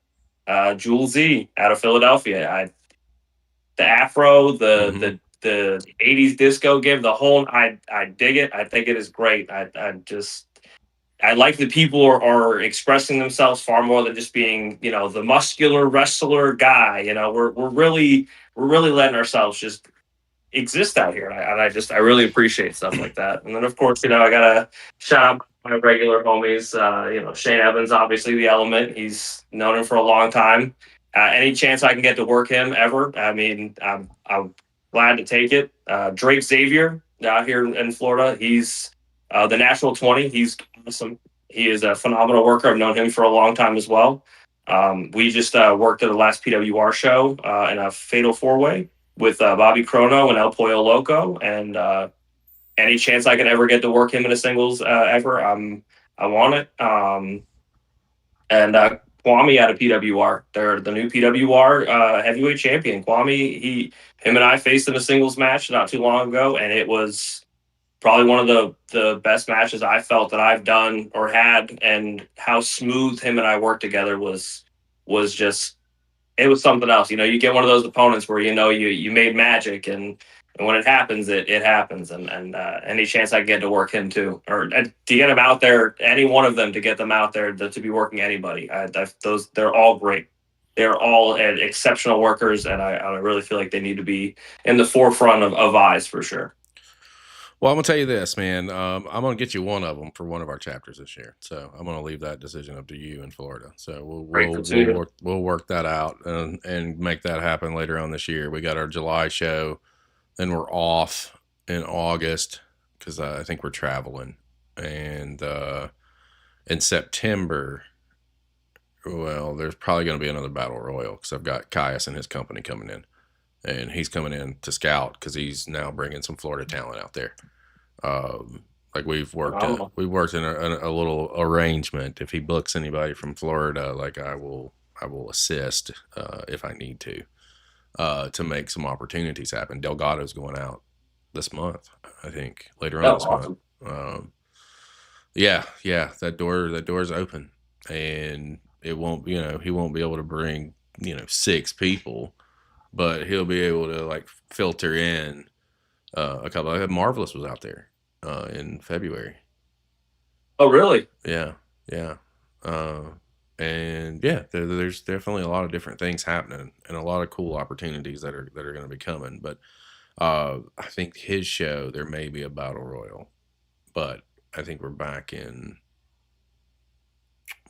S3: Jewel Z out of Philadelphia. The afro, the 80s disco give, the whole, I dig it. I think it is great. I like that people are expressing themselves far more than just being, the muscular wrestler guy. We're really letting ourselves just exist out here. And I really appreciate stuff like that. And then of course, I gotta shout out my regular homies. Shane Evans, obviously the Element. He's known him for a long time. Any chance I can get to work him ever, I mean, I'm glad to take it. Drake Xavier out here in Florida. He's the National 20. He's awesome. He is a phenomenal worker. I've known him for a long time as well. We just worked at the last PWR show in a fatal four-way with Bobby Chrono and El Pollo Loco. And any chance I can ever get to work him in a singles ever, I want it. And Kwame out of PWR. They're the new PWR heavyweight champion. Kwame, him and I faced in a singles match not too long ago, and it was probably one of the best matches I felt that I've done or had, and how smooth him and I worked together was just, it was something else. You get one of those opponents where you made magic, and when it happens, it happens. And any chance I get to work him too, or to get him out there, any one of them to get them out there to be working anybody, they're all great. They're all exceptional workers, and I really feel like they need to be in the forefront of eyes for sure.
S2: Well, I'm gonna tell you this, man. I'm gonna get you one of them for one of our chapters this year. So I'm gonna leave that decision up to you in Florida. So we'll work that out and make that happen later on this year. We got our July show, then we're off in August because I think we're traveling, and in September, well, there's probably gonna be another battle royal because I've got Caius and his company coming in. And he's coming in to scout because he's now bringing some Florida talent out there. Like we've worked in a little arrangement. If he books anybody from Florida, like I will assist if I need to make some opportunities happen. Delgado's going out this month, I think, later on this month. Yeah, that door's open, and it won't, he won't be able to bring 6 people. But he'll be able to like filter in a couple. Marvelous was out there in February.
S3: Oh, really?
S2: Yeah. And yeah, there's definitely a lot of different things happening and a lot of cool opportunities that are going to be coming. But I think his show, there may be a battle royal, but I think we're back in.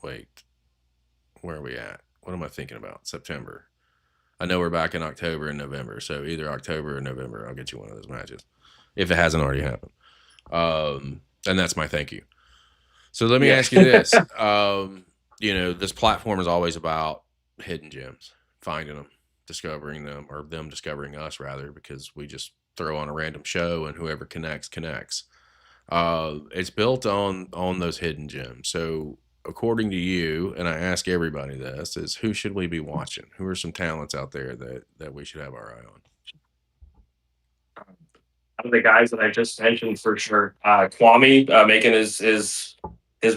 S2: Wait, where are we at? What am I thinking about? September. I know we're back in October and November, so either October or November, I'll get you one of those matches if it hasn't already happened. And that's my thank you. So let me ask you this: this platform is always about hidden gems, finding them, discovering them, or them discovering us rather, because we just throw on a random show and whoever connects. It's built on those hidden gems. So, according to you, and I ask everybody this, is who should we be watching? Who are some talents out there that we should have our eye on?
S3: One of the guys that I just mentioned for sure, Kwame, making his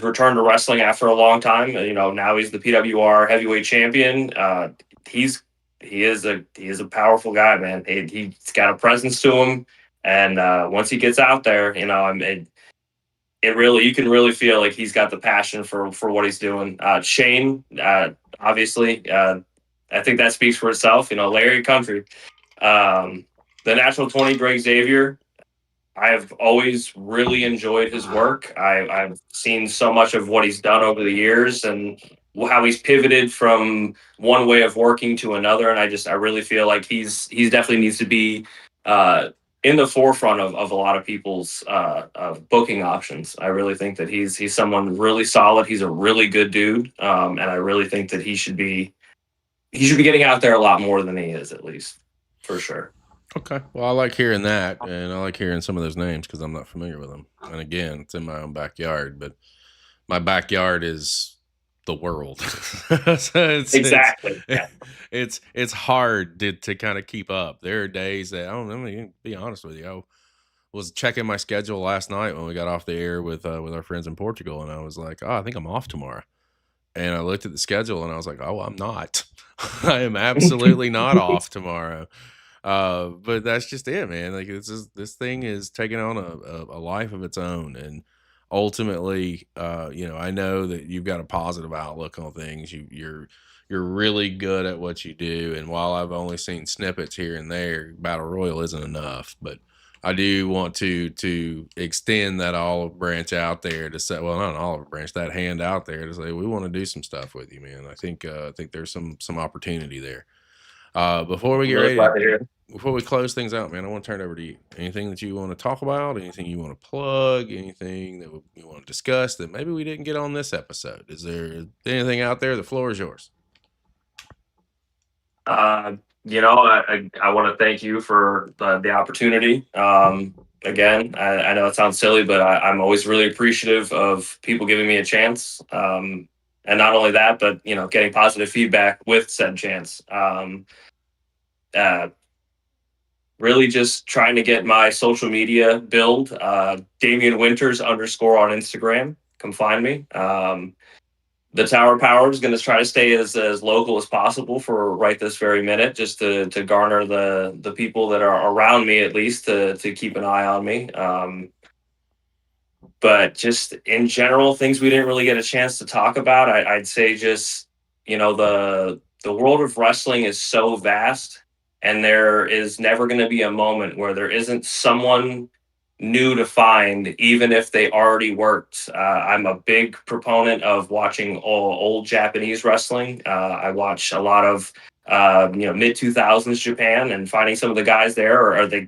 S3: return to wrestling after a long time. Now he's the PWR heavyweight champion. He is a powerful guy, man. He's got a presence to him, and once he gets out there, you can really feel like he's got the passion for what he's doing. Shane, obviously, I think that speaks for itself. Larry Country, the National 20, Greg Xavier. I've always really enjoyed his work. I've seen so much of what he's done over the years and how he's pivoted from one way of working to another. And I really feel like he's definitely needs to be in the forefront of a lot of people's booking options. I really think that he's someone really solid. He's a really good dude, and I really think that he should be getting out there a lot more than he is, at least, for sure.
S2: Okay. Well, I like hearing that, and I like hearing some of those names because I'm not familiar with them. And again, it's in my own backyard, but my backyard is the world. So
S3: Exactly. Yeah.
S2: it's hard to kind of keep up. There are days that I don't know. To be honest with you, I was checking my schedule last night when we got off the air with our friends in Portugal, and I was like, oh, I think I'm off tomorrow. And I looked at the schedule, and I was like, oh, I'm not. I am absolutely not off tomorrow. But that's just it, man. Like this thing is taking on a life of its own, and ultimately, I know that you've got a positive outlook on things. You're really good at what you do, and while I've only seen snippets here and there, Battle Royal isn't enough. But I do want to extend that olive branch out there to say, well, not an olive branch, that hand out there to say we want to do some stuff with you, man. I think there's some opportunity there. Before we get ready, before we close things out, man, I want to turn it over to you. Anything that you want to talk about? Anything you want to plug? Anything that you want to discuss that maybe we didn't get on this episode? Is there anything out there? The floor is yours.
S3: I want to thank you for the opportunity. Again, I know it sounds silly, but I'm always really appreciative of people giving me a chance. And not only that, but getting positive feedback with said chance. Really just trying to get my social media build. DAMIEN WINTERS _ on Instagram. Come find me. The Tower Power is going to try to stay as local as possible for right this very minute, just to garner the people that are around me, at least to keep an eye on me. But just in general, things we didn't really get a chance to talk about. I'd say just, the world of wrestling is so vast, and there is never going to be a moment where there isn't someone new to find, even if they already worked. I'm a big proponent of watching old Japanese wrestling. I watch a lot of mid 2000s Japan, and finding some of the guys there, or the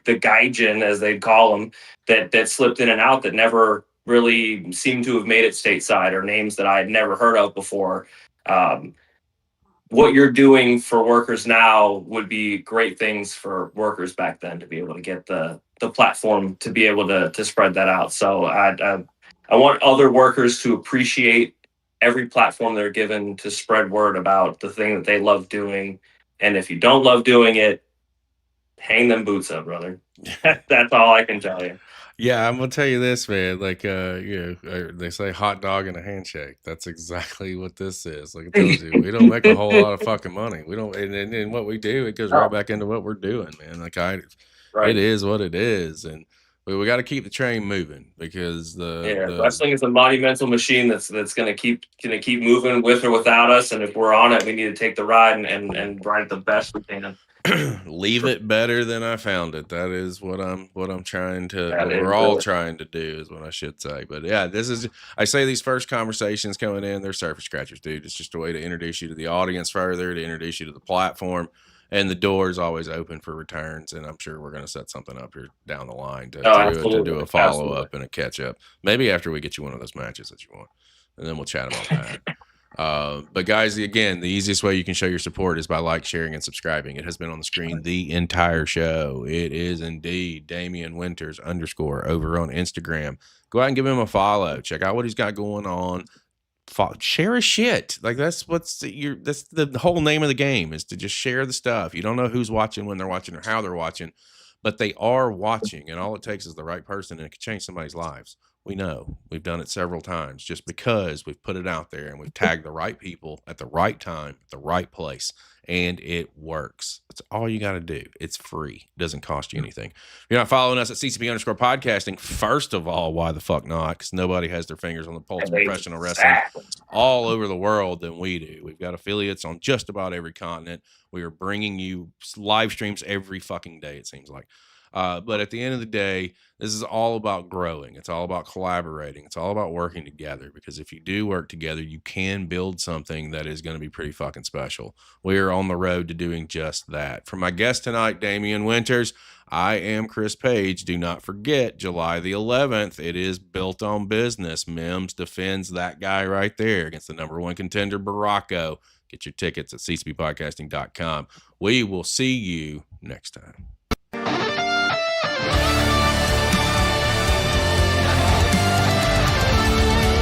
S3: gaijin, as they'd call them, that slipped in and out, that never really seemed to have made it stateside, or names that I had never heard of before. What you're doing for workers now would be great things for workers back then, to be able to get the platform to be able to spread that out. So I want other workers to appreciate every platform they're given to spread word about the thing that they love doing. And if you don't love doing it, hang them boots up, brother. That's all I can tell you.
S2: Yeah, I'm gonna tell you this, man. Like, they say hot dog and a handshake. That's exactly what this is. Like I told you, we don't make a whole lot of fucking money. We don't, and what we do, it goes right back into what we're doing, man. Like it is what it is, and we got to keep the train moving, because the
S3: wrestling is a monumental machine that's gonna keep moving with or without us. And if we're on it, we need to take the ride and ride it the best we can.
S2: Leave it better than I found it. That is what I'm trying to, what we're all trying to do, is what I should say. But yeah, I say these first conversations coming in, they're surface scratchers, dude. It's just a way to introduce you to the audience further, to introduce you to the platform, and the door is always open for returns. And I'm sure we're going to set something up here down the line to do a follow up and a catch up, maybe after we get you one of those matches that you want, and then we'll chat about that. But guys, again, the easiest way you can show your support is by sharing, and subscribing. It has been on the screen the entire show. It is indeed DAMIEN WINTERS _ over on Instagram. Go out and give him a follow. Check out what he's got going on. Share his shit. Like, that's that's the whole name of the game, is to just share the stuff. You don't know who's watching, when they're watching, or how they're watching, but they are watching, and all it takes is the right person, and it can change somebody's lives. We know we've done it several times just because we've put it out there and we've tagged the right people at the right time, at the right place, and it works. That's all you got to do. It's free. It doesn't cost you anything. If you're not following us at CCP_podcasting, first of all, why the fuck not? Because nobody has their fingers on the pulse of professional wrestling all over the world than we do. We've got affiliates on just about every continent. We are bringing you live streams every fucking day, it seems like. But at the end of the day, this is all about growing. It's all about collaborating. It's all about working together, because if you do work together, you can build something that is going to be pretty fucking special. We are on the road to doing just that. For my guest tonight, Damien Winters, I am Chris Page. Do not forget, July the 11th, it is Built on Business. Mims defends that guy right there against the #1 contender, Baracco. Get your tickets at ccppodcasting.com. We will see you next time.